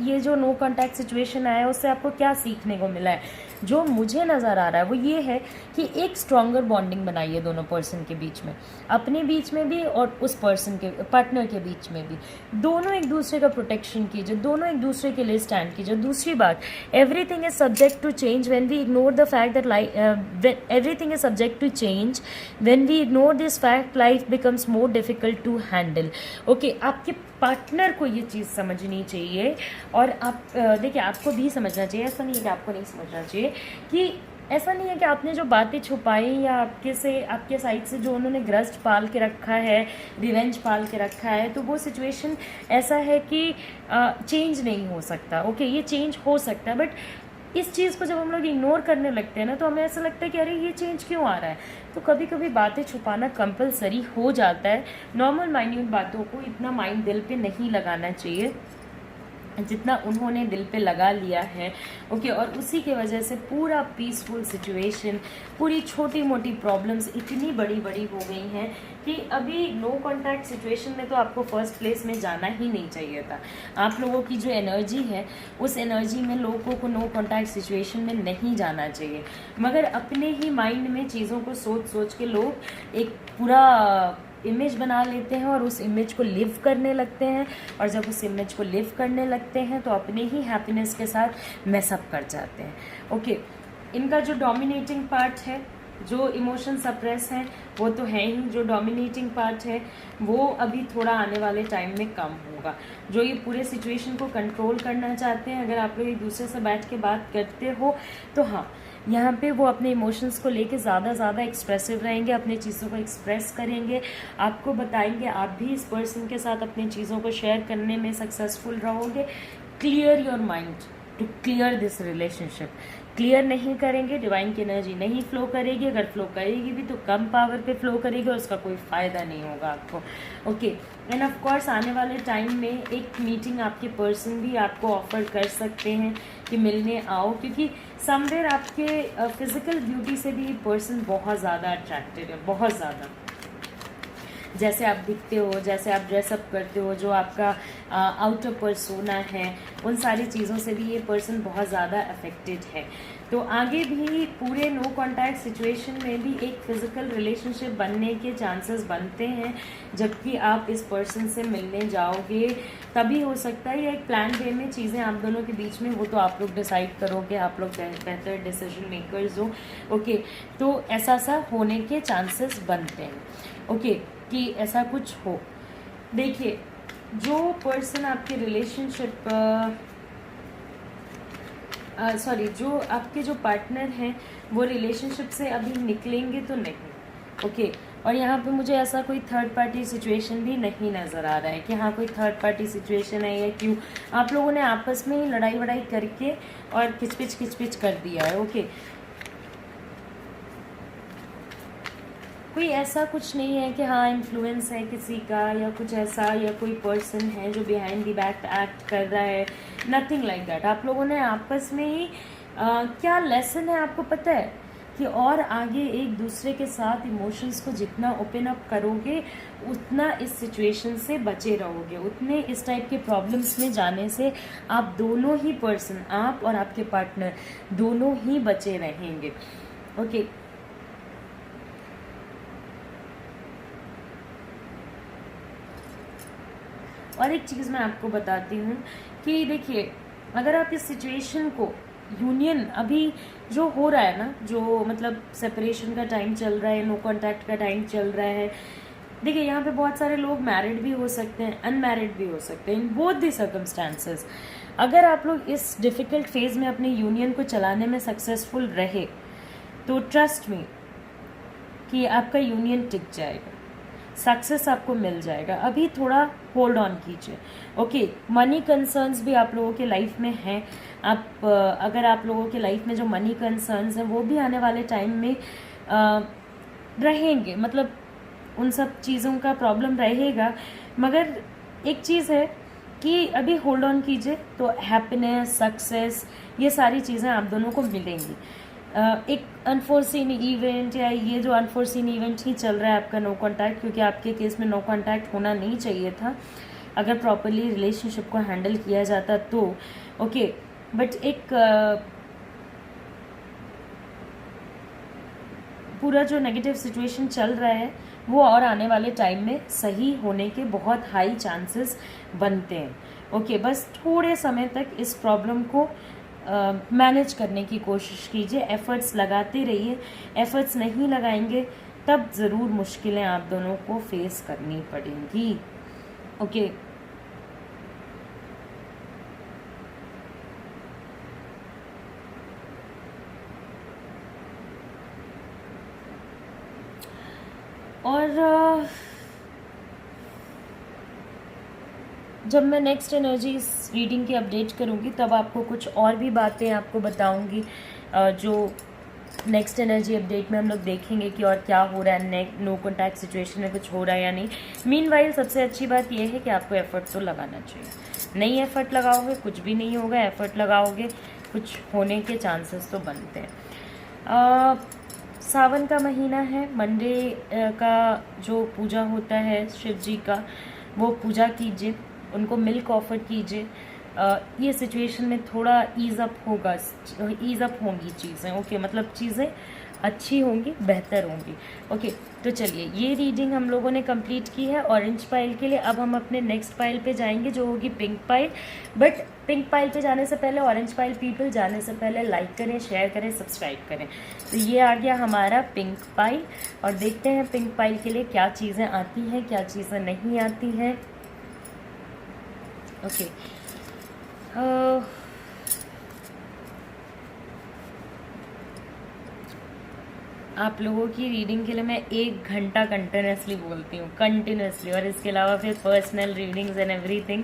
ये जो नो कांटेक्ट सिचुएशन आया है उससे आपको क्या सीखने को मिला है? जो मुझे नज़र आ रहा है वो ये है कि एक स्ट्रॉन्गर बॉन्डिंग बनाइए दोनों पर्सन के बीच में, अपने बीच में भी और उस पर्सन के पार्टनर के बीच में भी। दोनों एक दूसरे का प्रोटेक्शन कीजिए, दोनों एक दूसरे के लिए स्टैंड कीजिए। दूसरी बात, everything is subject to change when we ignore the fact that everything is subject to change when we ignore this fact life becomes more difficult to handle. Okay, आपके पार्टनर को ये चीज़ समझनी चाहिए, और आप देखिए आपको भी समझना चाहिए। ऐसा नहीं है कि आपको नहीं समझना चाहिए, कि ऐसा नहीं है कि आपने जो बातें छुपाई या आपके साइड से जो उन्होंने ग्रस्ट पाल के रखा है, रिवेंज पाल के रखा है, तो वो सिचुएशन ऐसा है कि चेंज नहीं हो सकता। ओके, ये चेंज हो सकता है, बट इस चीज़ को जब हम लोग इग्नोर करने लगते हैं ना, तो हमें ऐसा लगता है कि अरे ये चेंज क्यों आ रहा है। तो कभी कभी बातें छुपाना कंपलसरी हो जाता है। नॉर्मल माइन्यूट बातों को इतना माइंड दिल पे नहीं लगाना चाहिए जितना उन्होंने दिल पे लगा लिया है। ओके, और उसी के वजह से पूरा पीसफुल सिचुएशन, पूरी छोटी मोटी प्रॉब्लम्स इतनी बड़ी बड़ी हो गई हैं कि अभी नो कांटेक्ट सिचुएशन में तो आपको फर्स्ट प्लेस में जाना ही नहीं चाहिए था। आप लोगों की जो एनर्जी है उस एनर्जी में लोगों को नो कांटेक्ट सिचुएशन में नहीं जाना चाहिए, मगर अपने ही माइंड में चीज़ों को सोच सोच के लोग एक पूरा इमेज बना लेते हैं और उस इमेज को लिव करने लगते हैं, और जब उस इमेज को लिव करने लगते हैं तो अपने ही हैप्पीनेस के साथ मैसअप कर जाते हैं। ओके, इनका जो डोमिनेटिंग पार्ट है, जो इमोशन सप्रेस हैं, वो तो है ही। जो डोमिनेटिंग पार्ट है वो अभी थोड़ा आने वाले टाइम में कम होगा। जो ये पूरे सिचुएशन को कंट्रोल करना चाहते हैं, अगर आप लोग एक दूसरे से बैठ के बात करते हो तो हाँ, यहाँ पे वो अपने इमोशंस को लेके ज़्यादा एक्सप्रेसिव रहेंगे, अपनी चीज़ों को एक्सप्रेस करेंगे, आपको बताएंगे। आप भी इस पर्सन के साथ अपनी चीज़ों को शेयर करने में सक्सेसफुल रहोगे। Clear your mind to clear this relationship. Clear नहीं करेंगे, डिवाइन की एनर्जी नहीं फ्लो करेगी। अगर फ्लो करेगी भी तो कम पावर पे फ्लो करेगी और उसका कोई फ़ायदा नहीं होगा आपको। ओके, एंड ऑफ कोर्स आने वाले टाइम में एक मीटिंग आपके पर्सन भी आपको ऑफर कर सकते हैं कि मिलने आओ, क्योंकि समवेयर आपके फिजिकल ब्यूटी से भी पर्सन बहुत ज़्यादा अट्रैक्टिव है, बहुत ज़्यादा। जैसे आप दिखते हो, जैसे आप ड्रेसअप करते हो, जो आपका आउटर पर्सोना है, उन सारी चीज़ों से भी ये पर्सन बहुत ज़्यादा अफेक्टेड है। तो आगे भी पूरे नो कांटेक्ट सिचुएशन में भी एक फिज़िकल रिलेशनशिप बनने के चांसेस बनते हैं। जबकि आप इस पर्सन से मिलने जाओगे तभी हो सकता है, या एक प्लान वे में चीज़ें आप दोनों के बीच में, वो तो आप लोग डिसाइड करोगे, आप लोग बेहतर डिसीजन मेकर्स हो। ओके, तो ऐसा होने के चांसेस बनते हैं। ओके, कि ऐसा कुछ हो। देखिए, जो पर्सन आपके रिलेशनशिप जो आपके जो पार्टनर हैं वो रिलेशनशिप से अभी निकलेंगे तो नहीं। ओके, और यहाँ पे मुझे ऐसा कोई थर्ड पार्टी सिचुएशन भी नहीं नज़र आ रहा है कि हाँ कोई थर्ड पार्टी सिचुएशन है, या क्यों आप लोगों ने आपस में ही लड़ाई वड़ाई करके और किचपिच कर दिया है। ओके, कोई ऐसा कुछ नहीं है कि हाँ इन्फ्लुएंस है किसी का या कुछ ऐसा, या कोई पर्सन है जो बिहाइंड द बैक एक्ट कर रहा है, नथिंग लाइक दैट। आप लोगों ने आपस में ही क्या लेसन है आपको पता है कि और आगे एक दूसरे के साथ इमोशंस को जितना ओपन अप करोगे उतना इस सिचुएशन से बचे रहोगे, उतने इस टाइप के प्रॉब्लम्स में जाने से आप दोनों ही पर्सन, आप और आपके पार्टनर दोनों ही बचे रहेंगे। ओके, और एक चीज़ मैं आपको बताती हूँ कि देखिए, अगर आप इस सिचुएशन को यूनियन अभी जो हो रहा है ना, जो मतलब सेपरेशन का टाइम चल रहा है, नो कॉन्टैक्ट का टाइम चल रहा है, देखिए यहाँ पे बहुत सारे लोग मैरिड भी हो सकते हैं, अनमैरिड भी हो सकते हैं, इन बोथ दी सर्कमस्टांसेस। अगर आप लोग इस डिफ़िकल्ट फेज़ में अपने यूनियन को चलाने में सक्सेसफुल रहे तो ट्रस्ट मी कि आपका यूनियन टिक जाएगा, सक्सेस आपको मिल जाएगा। अभी थोड़ा होल्ड ऑन कीजिए। ओके, मनी कंसर्न्स भी आप लोगों के लाइफ में हैं। आप अगर आप लोगों के लाइफ में जो मनी कंसर्न्स हैं वो भी आने वाले टाइम में रहेंगे, मतलब उन सब चीज़ों का प्रॉब्लम रहेगा, मगर एक चीज़ है कि अभी होल्ड ऑन कीजिए तो हैप्पीनेस, सक्सेस, ये सारी चीज़ें आप दोनों को मिलेंगी। एक अनफोर्सीन इवेंट या ये जो अनफोर्सीन इवेंट ही चल रहा है आपका नो कॉन्टैक्ट, क्योंकि आपके केस में नो कॉन्टैक्ट होना नहीं चाहिए था अगर प्रॉपरली रिलेशनशिप को हैंडल किया जाता तो। ओके, बट एक पूरा जो नेगेटिव सिचुएशन चल रहा है वो और आने वाले टाइम में सही होने के बहुत हाई चांसेस बनते हैं। ओके, बस थोड़े समय तक इस प्रॉब्लम को मैनेज करने की कोशिश कीजिए, एफर्ट्स लगाते रहिए। एफर्ट्स नहीं लगाएंगे तब ज़रूर मुश्किलें आप दोनों को फेस करनी पड़ेंगी। ओके, और जब मैं नेक्स्ट एनर्जी इस रीडिंग की अपडेट करूँगी तब आपको कुछ और भी बातें आपको बताऊँगी जो नेक्स्ट एनर्जी अपडेट में हम लोग देखेंगे कि और क्या हो रहा है, नो कॉन्टैक्ट सिचुएशन में कुछ हो रहा है या नहीं। मीनवाइल सबसे अच्छी बात यह है कि आपको एफर्ट तो लगाना चाहिए। नहीं एफर्ट लगाओगे कुछ भी नहीं होगा, एफर्ट लगाओगे कुछ होने के चांसेस तो बनते हैं। सावन का महीना है, मंडे का जो पूजा होता है शिव जी का, वो पूजा कीजिए, उनको मिल्क ऑफर कीजिए। ये सिचुएशन में थोड़ा ईज़ अप होंगी चीज़ें। ओके, मतलब चीज़ें अच्छी होंगी, बेहतर होंगी। ओके, तो चलिए ये रीडिंग हम लोगों ने कंप्लीट की है ऑरेंज पाइल के लिए। अब हम अपने नेक्स्ट पाइल पे जाएंगे जो होगी pink pile. But pink pile पे जाने से पहले, ऑरेंज पाइल पीपल जाने से पहले लाइक करें, शेयर करें, सब्सक्राइब करें। तो ये आ गया हमारा पिंक पाइल, और देखते हैं पिंक पाइल के लिए क्या चीज़ें आती हैं, क्या चीज़ें नहीं आती हैं। ओके, आप लोगों की रीडिंग के लिए मैं 1 घंटा कंटिन्यूसली बोलती हूँ, कंटिन्यूसली, और इसके अलावा फिर personal readings and everything.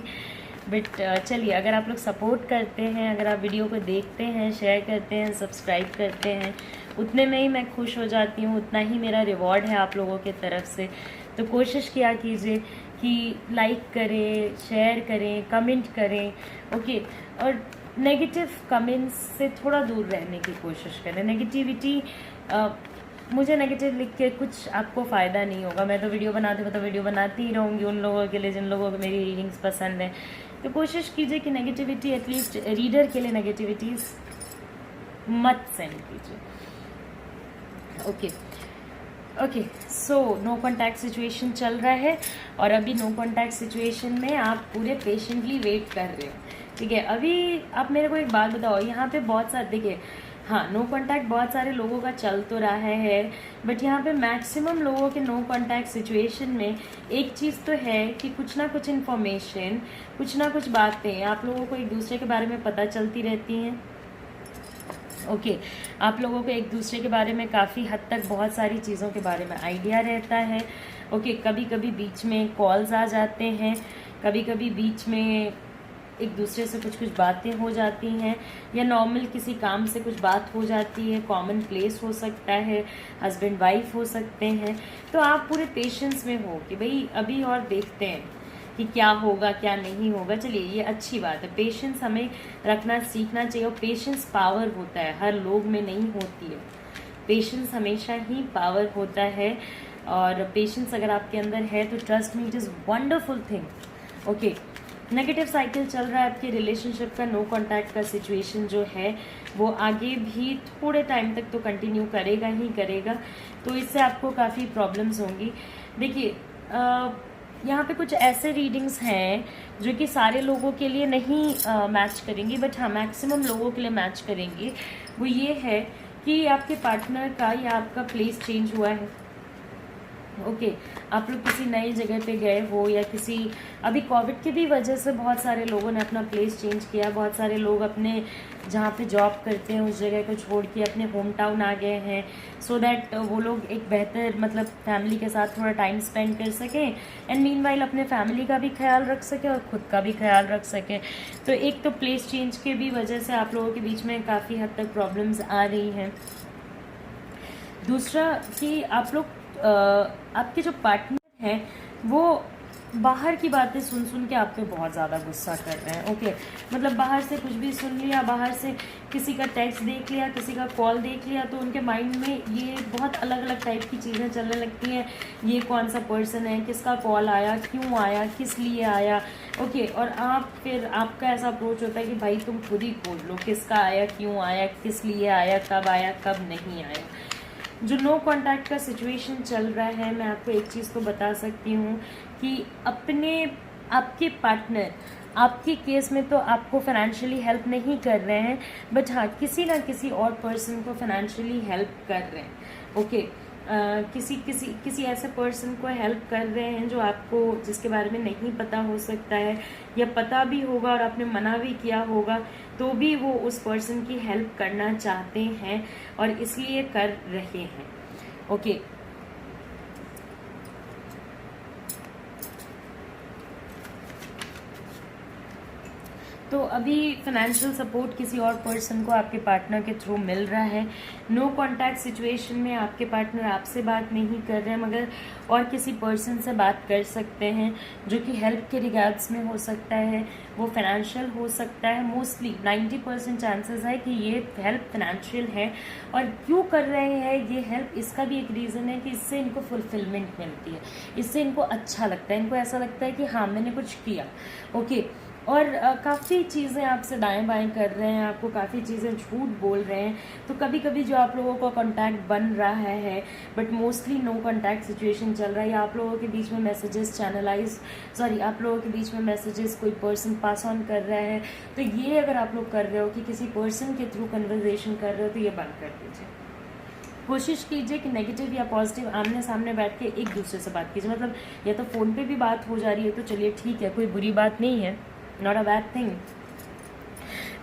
But चलिए, अगर आप लोग सपोर्ट करते हैं, अगर आप वीडियो को देखते हैं, शेयर करते हैं, सब्सक्राइब करते हैं, उतने में ही मैं खुश हो जाती हूँ, उतना ही मेरा रिवॉर्ड है आप लोगों की तरफ से। तो कोशिश किया कीजिए कि लाइक करें, शेयर करें, कमेंट करें। ओके, और नेगेटिव कमेंट्स से थोड़ा दूर रहने की कोशिश करें। नेगेटिविटी, मुझे नेगेटिव लिख के कुछ आपको फ़ायदा नहीं होगा। मैं तो वीडियो बनाती हूँ तो वीडियो बनाती ही रहूँगी उन लोगों के लिए जिन लोगों को मेरी रीडिंग्स पसंद है। तो कोशिश कीजिए कि नेगेटिविटी, एटलीस्ट रीडर के लिए नेगेटिविटीज़ मत सेंड कीजिए। Okay, okay, so no contact situation चल रहा है, और अभी नो कॉन्टैक्ट सिचुएशन में आप पूरे पेशेंटली वेट कर रहे हो। ठीक है, अभी आप मेरे को एक बात बताओ, यहाँ पे बहुत सारे, देखिए, हाँ, नो कॉन्टैक्ट बहुत सारे लोगों का चल तो रहा है, बट यहाँ पे मैक्सिमम लोगों के नो कॉन्टैक्ट सिचुएशन में एक चीज़ तो है कि कुछ ना कुछ इन्फॉर्मेशन, कुछ ना कुछ बातें आप लोगों को एक दूसरे के बारे में पता चलती रहती हैं। ओके, आप लोगों को एक दूसरे के बारे में काफ़ी हद तक बहुत सारी चीज़ों के बारे में आइडिया रहता है। ओके, कभी कभी बीच में कॉल्स आ जाते हैं, कभी कभी बीच में एक दूसरे से कुछ कुछ बातें हो जाती हैं, या नॉर्मल किसी काम से कुछ बात हो जाती है, कॉमन प्लेस हो सकता है, हस्बैंड वाइफ हो सकते हैं। तो आप पूरे पेशेंस में हो कि भाई अभी और देखते हैं कि क्या होगा क्या नहीं होगा। चलिए, ये अच्छी बात है, पेशेंस हमें रखना सीखना चाहिए, और पेशेंस पावर होता है, हर लोग में नहीं होती है। पेशेंस हमेशा ही पावर होता है, और पेशेंस अगर आपके अंदर है तो trust me, it is wonderful thing. Okay, negative cycle चल रहा है आपके रिलेशनशिप का, नो कांटेक्ट का सिचुएशन जो है वो आगे भी थोड़े टाइम तक तो कंटिन्यू करेगा ही करेगा, तो इससे आपको काफ़ी प्रॉब्लम्स होंगी। देखिए यहाँ पे कुछ ऐसे रीडिंग्स हैं जो कि सारे लोगों के लिए नहीं मैच करेंगी, बट हाँ मैक्सिमम लोगों के लिए मैच करेंगी। वो ये है कि आपके पार्टनर का या आपका प्लेस चेंज हुआ है। ओके, आप लोग किसी नई जगह पे गए हो, या किसी अभी कोविड की भी वजह से बहुत सारे लोगों ने अपना प्लेस चेंज किया, बहुत सारे लोग अपने जहाँ पे जॉब करते हैं उस जगह को छोड़ के अपने होम टाउन आ गए हैं, सो दैट वो लोग एक बेहतर मतलब फैमिली के साथ थोड़ा टाइम स्पेंड कर सकें, एंड मीनवाइल अपने फैमिली का भी ख्याल रख सकें और ख़ुद का भी ख्याल रख सकें। तो एक तो प्लेस चेंज के भी वजह से आप लोगों के बीच में काफ़ी हद तक प्रॉब्लम्स आ रही हैं। दूसरा कि आप लोग आपके जो पार्टनर हैं वो बाहर की बातें सुन सुन के आप पे बहुत ज़्यादा गुस्सा कर रहे हैं। ओके, मतलब बाहर से कुछ भी सुन लिया, बाहर से किसी का टेक्स्ट देख लिया, किसी का कॉल देख लिया, तो उनके माइंड में ये बहुत अलग अलग टाइप की चीज़ें चलने लगती हैं। ये कौन सा पर्सन है, किसका कॉल आया, क्यों आया, किस लिए आया। ओके, और आप फिर आपका ऐसा अप्रोच होता है कि भाई तुम खुद ही खोज लो किसका आया, क्यों आया, किस लिए आया, कब नहीं आया। जो नो कांटेक्ट का सिचुएशन चल रहा है, मैं आपको एक चीज़ तो बता सकती हूँ कि आपके पार्टनर आपके केस में तो आपको फाइनेंशियली हेल्प नहीं कर रहे हैं, बट हाँ किसी ना किसी और पर्सन को फाइनेंशियली हेल्प कर रहे हैं। ओके, किसी ऐसे पर्सन को हेल्प कर रहे हैं जो आपको जिसके बारे में नहीं पता हो सकता है, या पता भी होगा और आपने मना भी किया होगा, तो भी वो उस पर्सन की हेल्प करना चाहते हैं और इसलिए कर रहे हैं। ओके, तो अभी फाइनेंशियल सपोर्ट किसी और पर्सन को आपके पार्टनर के थ्रू मिल रहा है। नो कांटेक्ट सिचुएशन में आपके पार्टनर आपसे बात नहीं कर रहे हैं, मगर और किसी पर्सन से बात कर सकते हैं, जो कि हेल्प के रिगार्ड्स में हो सकता है, वो फाइनेंशियल हो सकता है। मोस्टली 90% चांसेस है कि ये हेल्प फाइनेंशियल है। और क्यों कर रहे हैं ये हेल्प, इसका भी एक रीज़न है कि इससे इनको फुलफिलमेंट मिलती है, इससे इनको अच्छा लगता है, इनको ऐसा लगता है कि हाँ मैंने कुछ किया। ओके, और काफ़ी चीज़ें आपसे दाएं बाएं कर रहे हैं, आपको काफ़ी चीज़ें झूठ बोल रहे हैं, तो कभी कभी जो आप लोगों का कांटेक्ट बन रहा है, but mostly no contact situation चल रहा है। आप लोगों के बीच में मैसेजेस आप लोगों के बीच में मैसेजेस कोई पर्सन पास ऑन कर रहा है, तो ये अगर आप लोग कर रहे हो कि किसी पर्सन के थ्रू कन्वर्सेशन कर रहे हो, तो ये बंद कर दीजिए। कोशिश कीजिए कि नेगेटिव या पॉजिटिव आमने सामने बैठ के एक दूसरे से बात कीजिए। मतलब या तो फ़ोन पे भी बात हो जा रही है तो चलिए ठीक है, कोई बुरी बात नहीं है, not a bad thing,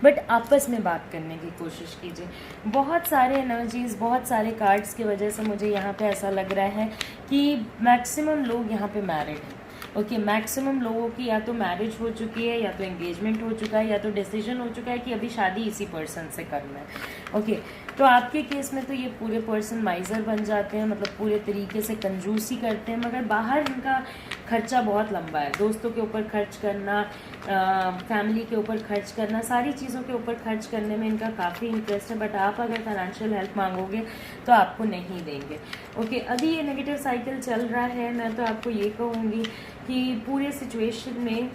but आपस में बात करने की कोशिश कीजिए। बहुत सारे एनर्जीज, बहुत सारे कार्ड्स की वजह से मुझे यहाँ पे ऐसा लग रहा है कि मैक्सिमम लोग यहाँ पे मैरिड हैं। ओके, मैक्सिमम लोगों की या तो मैरिज हो चुकी है, या तो एंगेजमेंट हो चुका है, या तो डिसीजन हो चुका है कि अभी शादी इसी पर्सन से करना है। ओके, तो आपके केस में तो ये पूरे पर्सन माइजर बन जाते हैं, मतलब पूरे तरीके से कंजूसी करते हैं, मगर बाहर इनका खर्चा बहुत लंबा है। दोस्तों के ऊपर खर्च करना, फैमिली के ऊपर खर्च करना, सारी चीज़ों के ऊपर खर्च करने में इनका काफ़ी इंटरेस्ट है, बट आप अगर फाइनेंशियल हेल्प मांगोगे तो आपको नहीं देंगे। ओके, अभी ये नेगेटिव साइकिल चल रहा है। मैं तो आपको ये कहूँगी कि पूरे सिचुएशन में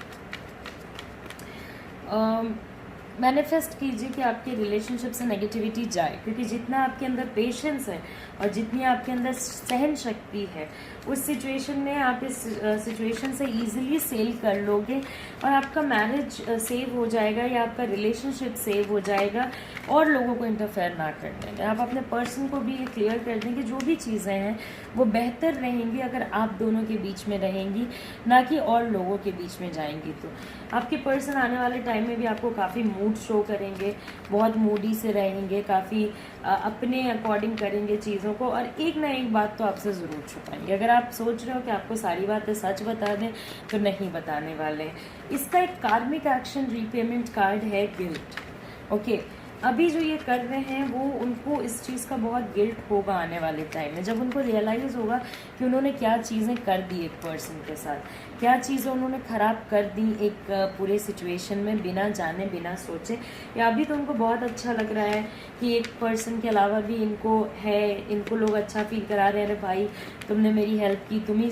मैनिफेस्ट कीजिए कि आपके रिलेशनशिप से नेगेटिविटी जाए, क्योंकि जितना आपके अंदर पेशेंस है और जितनी आपके अंदर सहन शक्ति है, उस सिचुएशन में आप इस सिचुएशन से इजीली सेल कर लोगे और आपका मैरिज सेव हो जाएगा, या आपका रिलेशनशिप सेव हो जाएगा, और लोगों को इंटरफेयर ना कर देंगे। आप अपने पर्सन को भी ये क्लियर कर दें कि जो भी चीज़ें हैं वो बेहतर रहेंगी अगर आप दोनों के बीच में रहेंगी, ना कि और लोगों के बीच में जाएंगी। तो आपके पर्सन आने वाले टाइम में भी आपको काफ़ी मूड शो करेंगे, बहुत मूडी से रहेंगे, काफ़ी अपने अकॉर्डिंग करेंगे चीज़ों को, और एक ना एक बात तो आपसे ज़रूर छुपाएंगे। अगर आप सोच रहे हो कि आपको सारी बातें सच बता दें, तो नहीं बताने वाले हैं। इसका एक कार्मिक एक्शन रीपेमेंट कार्ड है गिल्ट। ओके, अभी जो ये कर रहे हैं वो उनको इस चीज़ का बहुत गिल्ट होगा आने वाले टाइम में, जब उनको रियलाइज़ होगा कि उन्होंने क्या चीज़ें कर दी एक पर्सन के साथ, क्या चीज़ें उन्होंने ख़राब कर दी एक पूरे सिचुएशन में बिना जाने बिना सोचे। या अभी तो उनको बहुत अच्छा लग रहा है कि एक पर्सन के अलावा भी इनको है, इनको लोग अच्छा फील करा रहे हैं, अरे भाई तुमने मेरी हेल्प की, तुम ही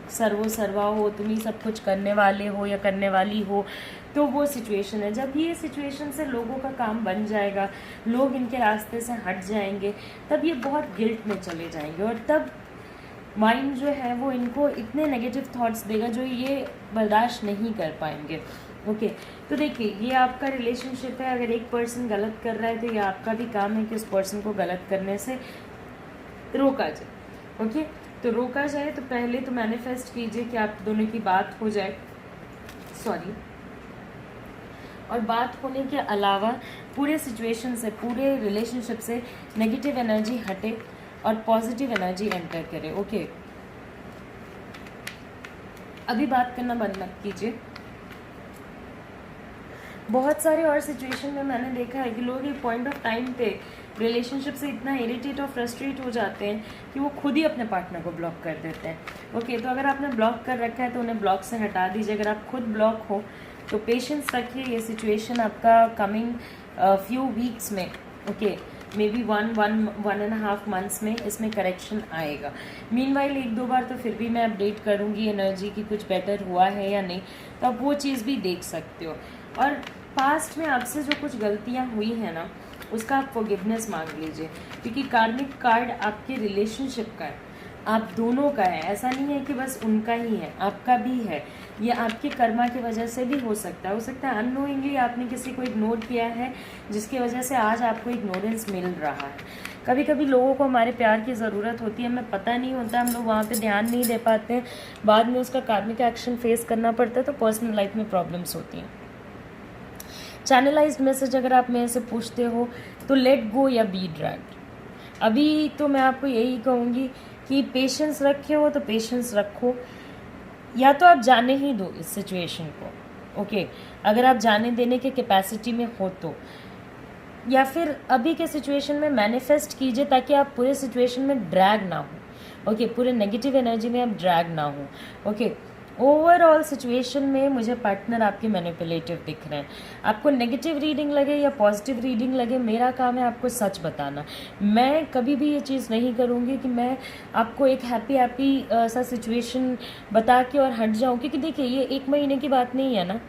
सर्वो सर्वा हो, तुम ही सब कुछ करने वाले हो या करने वाली हो। तो वो सिचुएशन है, जब ये सिचुएशन से लोगों का काम बन जाएगा, लोग इनके रास्ते से हट जाएंगे, तब ये बहुत गिल्ट में चले जाएंगे और तब माइंड जो है वो इनको इतने नेगेटिव थॉट्स देगा जो ये बर्दाश्त नहीं कर पाएंगे। ओके तो देखिए ये आपका रिलेशनशिप है, अगर एक पर्सन गलत कर रहा है तो ये आपका भी काम है कि उस पर्सन को गलत करने से रोका जाए। ओके तो रोका जाए तो पहले तो मैनिफेस्ट कीजिए कि आप दोनों की बात हो जाए, और बात होने के अलावा पूरे सिचुएशन से, पूरे रिलेशनशिप से नेगेटिव एनर्जी हटे और पॉजिटिव एनर्जी एंटर करे। ओके अभी बात करना बंद मत कीजिए। बहुत सारे और सिचुएशन में मैंने देखा है कि लोग एक पॉइंट ऑफ टाइम पे रिलेशनशिप से इतना इरिटेट और फ्रस्ट्रेट हो जाते हैं कि वो खुद ही अपने पार्टनर को ब्लॉक कर देते हैं। ओके तो अगर आपने ब्लॉक कर रखा है तो उन्हें ब्लॉक से हटा दीजिए। अगर आप खुद ब्लॉक हो तो पेशेंस रखिए, ये सिचुएशन आपका कमिंग फ्यू वीक्स में, ओके मे बी 1.5 मंथ्स में इसमें करेक्शन आएगा। मीनवाइल 1-2 बार तो फिर भी मैं अपडेट करूँगी एनर्जी की कुछ बेटर हुआ है या नहीं, तो आप वो चीज़ भी देख सकते हो। और पास्ट में आपसे जो कुछ गलतियाँ हुई हैं ना, उसका आप फॉरगिवनेस मांग लीजिए, क्योंकि कार्मिक कार्ड आपके रिलेशनशिप का है, आप दोनों का है। ऐसा नहीं है कि बस उनका ही है, आपका भी है। ये आपके कर्मा की वजह से भी हो सकता है अननोइंगली आपने किसी को इग्नोर किया है जिसकी वजह से आज आपको इग्नोरेंस मिल रहा है। कभी कभी लोगों को हमारे प्यार की ज़रूरत होती है, हमें पता नहीं होता, हम लोग वहाँ पे ध्यान नहीं दे पाते हैं, बाद में उसका कार्मिक एक्शन फेस करना पड़ता है, तो पर्सनल लाइफ में प्रॉब्लम्स होती हैं। चैनलाइज्ड मैसेज अगर आप मेरे से पूछते हो तो लेट गो या बी ड्रैग्ड। अभी तो मैं आपको यही कहूँगी कि पेशेंस रखे हो तो पेशेंस रखो, या तो आप जाने ही दो इस सिचुएशन को। ओके अगर आप जाने देने के कैपेसिटी में हो तो, या फिर अभी के सिचुएशन में मैनिफेस्ट कीजिए ताकि आप पूरे सिचुएशन में ड्रैग ना हो। ओके पूरे नेगेटिव एनर्जी में आप ड्रैग ना हो। ओके ओवरऑल सिचुएशन में मुझे पार्टनर आपके मैनिपुलेटिव दिख रहे हैं। आपको नेगेटिव रीडिंग लगे या पॉजिटिव रीडिंग लगे, मेरा काम है आपको सच बताना। मैं कभी भी ये चीज़ नहीं करूँगी कि मैं आपको एक हैप्पी सा सिचुएशन बता के और हट जाऊँ, क्योंकि देखिए ये 1 महीने की बात नहीं है ना।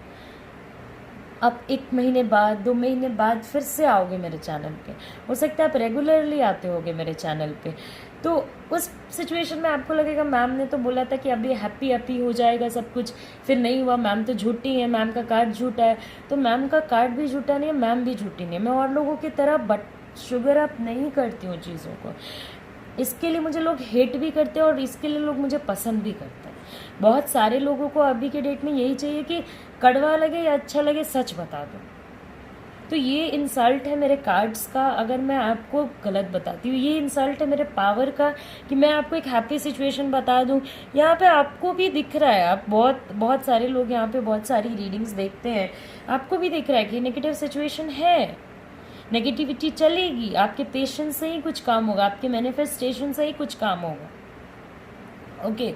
आप 1 महीने बाद 2 महीने बाद फिर से आओगे मेरे चैनल पे, हो सकता है आप रेगुलरली आते होगे मेरे चैनल पे, तो उस सिचुएशन में आपको लगेगा मैम ने तो बोला था कि अभी हैप्पी हो जाएगा सब कुछ, फिर नहीं हुआ, मैम तो झूठी है, मैम का कार्ड झूठा है। तो मैम का कार्ड भी झूठा नहीं है, मैम भी झूठी नहीं है। मैं और लोगों की तरह बट शुगर अप नहीं करती हूँ चीज़ों को, इसके लिए मुझे लोग हेट भी करते हैं और इसके लिए लोग मुझे पसंद भी करते हैं। बहुत सारे लोगों को अभी के डेट में यही चाहिए कि कड़वा लगे या अच्छा लगे सच बता दो। तो ये इंसल्ट है मेरे कार्ड्स का अगर मैं आपको गलत बताती हूँ, ये इंसल्ट है मेरे पावर का कि मैं आपको एक हैप्पी सिचुएशन बता दूँ। यहाँ पे आपको भी दिख रहा है, आप बहुत सारे लोग यहाँ पे बहुत सारी रीडिंग्स देखते हैं, आपको भी दिख रहा है कि नेगेटिव सिचुएशन है, नेगेटिविटी चलेगी, आपके पेशेंस से ही कुछ काम होगा, आपके मैनिफेस्टेशन से ही कुछ काम होगा। ओके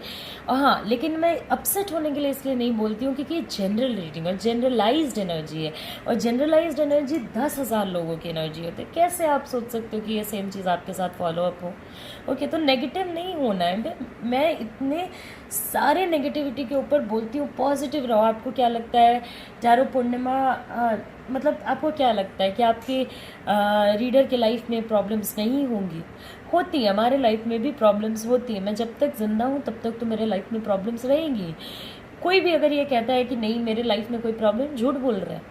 और हाँ, लेकिन मैं अपसेट होने के लिए इसलिए नहीं बोलती हूँ क्योंकि ये जनरल रीडिंग और जनरलाइज्ड एनर्जी है, और जनरलाइज्ड एनर्जी 10,000 लोगों की एनर्जी होती है। कैसे आप सोच सकते हो कि ये सेम चीज़ आपके साथ फॉलो अप हो? ओके तो नेगेटिव नहीं होना है। मैं इतने सारे नेगेटिविटी के ऊपर बोलती हूँ, पॉजिटिव रहो। आपको क्या लगता है चारों पूर्णिमा, मतलब आपको क्या लगता है कि आपके रीडर के लाइफ में प्रॉब्लम्स नहीं होंगी? होती है, हमारे लाइफ में भी प्रॉब्लम्स होती है। मैं जब तक जिंदा हूँ तब तक तो मेरे लाइफ में प्रॉब्लम्स रहेंगी। कोई भी अगर ये कहता है कि नहीं मेरे लाइफ में कोई प्रॉब्लम, झूठ बोल रहा है।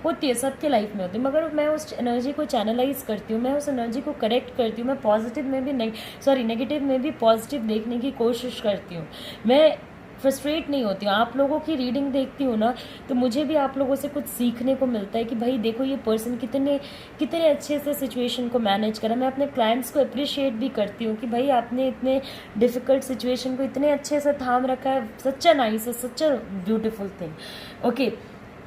होती है, सबके लाइफ में होती है, मगर मैं उस एनर्जी को चैनलाइज करती हूँ, मैं उस एनर्जी को करेक्ट करती हूँ। मैं पॉजिटिव में भी नेगेटिव में भी पॉजिटिव देखने की कोशिश करती हूँ। मैं फ्रस्ट्रेट नहीं होती हूँ। आप लोगों की रीडिंग देखती हूँ ना, तो मुझे भी आप लोगों से कुछ सीखने को मिलता है कि भाई देखो ये पर्सन कितने अच्छे से सिचुएशन को मैनेज करा। मैं अपने क्लाइंट्स को अप्रिशिएट भी करती हूँ कि भाई आपने इतने डिफ़िकल्ट सिचुएशन को इतने अच्छे से थाम रखा है। Such a nice, such a beautiful thing. Okay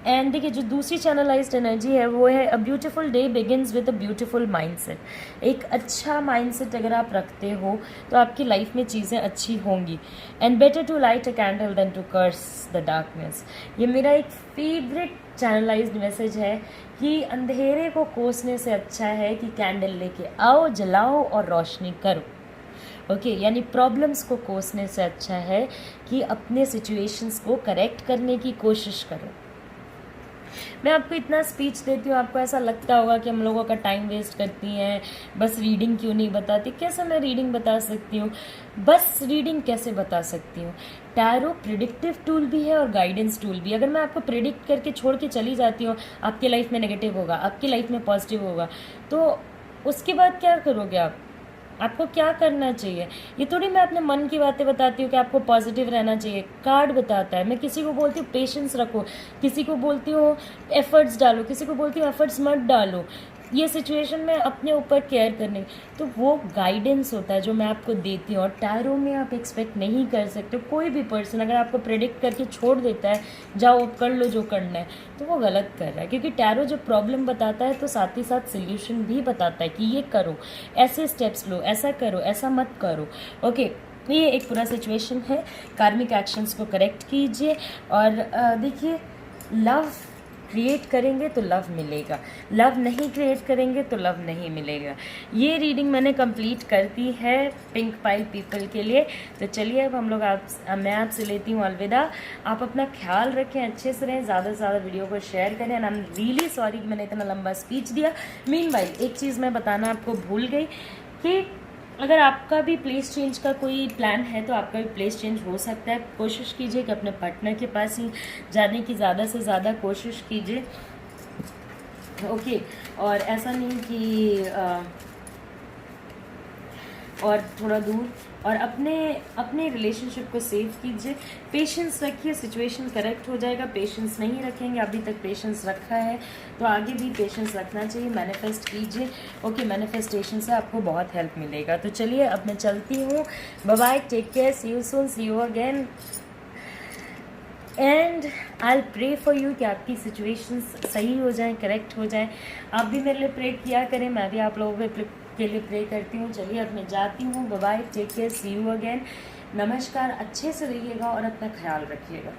and देखिए जो दूसरी चैनलाइज्ड एनर्जी है वो है a beautiful day begins with a beautiful mindset. एक अच्छा माइंडसेट अगर आप रखते हो तो आपकी लाइफ में चीज़ें अच्छी होंगी। And better to light a candle than to curse the darkness. ये मेरा एक फेवरेट चैनलाइज्ड मैसेज है कि अंधेरे को कोसने से अच्छा है कि कैंडल लेके आओ, जलाओ और रोशनी करो। ओके यानी प्रॉब्लम्स को कोसने से अच्छा है कि अपने सिचुएशंस को करेक्ट करने की कोशिश करो। मैं आपको इतना स्पीच देती हूँ, आपको ऐसा लगता होगा कि हम लोगों का टाइम वेस्ट करती हैं, बस रीडिंग क्यों नहीं बताती। कैसे मैं रीडिंग बता सकती हूँ? बस रीडिंग कैसे बता सकती हूँ? टैरो प्रिडिक्टिव टूल भी है और गाइडेंस टूल भी। अगर मैं आपको प्रिडिक्ट करके छोड़ के चली जाती हूँ, आपकी लाइफ में नेगेटिव होगा, आपकी लाइफ में पॉजिटिव होगा, तो उसके बाद क्या करोगे आप? आपको क्या करना चाहिए? ये थोड़ी मैं अपने मन की बातें बताती हूँ कि आपको पॉजिटिव रहना चाहिए। कार्ड बताता है। मैं किसी को बोलती हूँ पेशेंस रखो, किसी को बोलती हूँ एफर्ट्स डालो, किसी को बोलती हूँ एफर्ट्स मत डालो, ये सिचुएशन में अपने ऊपर केयर करने। तो वो गाइडेंस होता है जो मैं आपको देती हूँ। और टैरो में आप एक्सपेक्ट नहीं कर सकते। कोई भी पर्सन अगर आपको प्रेडिक्ट करके छोड़ देता है, जाओ कर लो जो करना है, तो वो गलत कर रहा है। क्योंकि टैरो जो प्रॉब्लम बताता है तो साथ ही साथ सोल्यूशन भी बताता है कि ये करो, ऐसे स्टेप्स लो, ऐसा करो, ऐसा मत करो। ओके ये एक पूरा सिचुएशन है। कार्मिक एक्शंस को करेक्ट कीजिए और देखिए लव क्रिएट करेंगे तो लव मिलेगा, लव नहीं क्रिएट करेंगे तो लव नहीं मिलेगा। ये रीडिंग मैंने कंप्लीट कर दी है पिंक पाइल पीपल के लिए। तो चलिए अब हम लोग मैं आपसे लेती हूँ अलविदा। आप अपना ख्याल रखें, अच्छे से रहें, ज़्यादा से ज़्यादा वीडियो को शेयर करें। And I am really sorry कि मैंने इतना लंबा स्पीच दिया। मीनवाइल एक चीज़ मैं बताना आपको भूल गई कि अगर आपका भी प्लेस चेंज का कोई प्लान है तो आपका भी प्लेस चेंज हो सकता है। कोशिश कीजिए कि अपने पार्टनर के पास ही जाने की ज़्यादा से ज़्यादा कोशिश कीजिए। ओके और ऐसा नहीं कि और थोड़ा दूर, और अपने रिलेशनशिप को सेव कीजिए। पेशेंस रखिए, सिचुएशन करेक्ट हो जाएगा। पेशेंस नहीं रखेंगे, अभी तक पेशेंस रखा है तो आगे भी पेशेंस रखना चाहिए। मैनिफेस्ट कीजिए। ओके मैनिफेस्टेशन से आपको बहुत हेल्प मिलेगा। तो चलिए अब मैं चलती हूँ। Bye bye, take care, see you soon, see you again. And I will pray for you कि आपकी सिचुएशंस सही हो जाएं, करेक्ट हो जाएं। आप भी मेरे लिए प्रे किया करें, मैं भी आप लोगों के लिए प्रे करती हूँ। चलिए अब मैं जाती हूँ। Bye bye, take care, see you again. नमस्कार, अच्छे से रहिएगा और अपना ख्याल रखिएगा।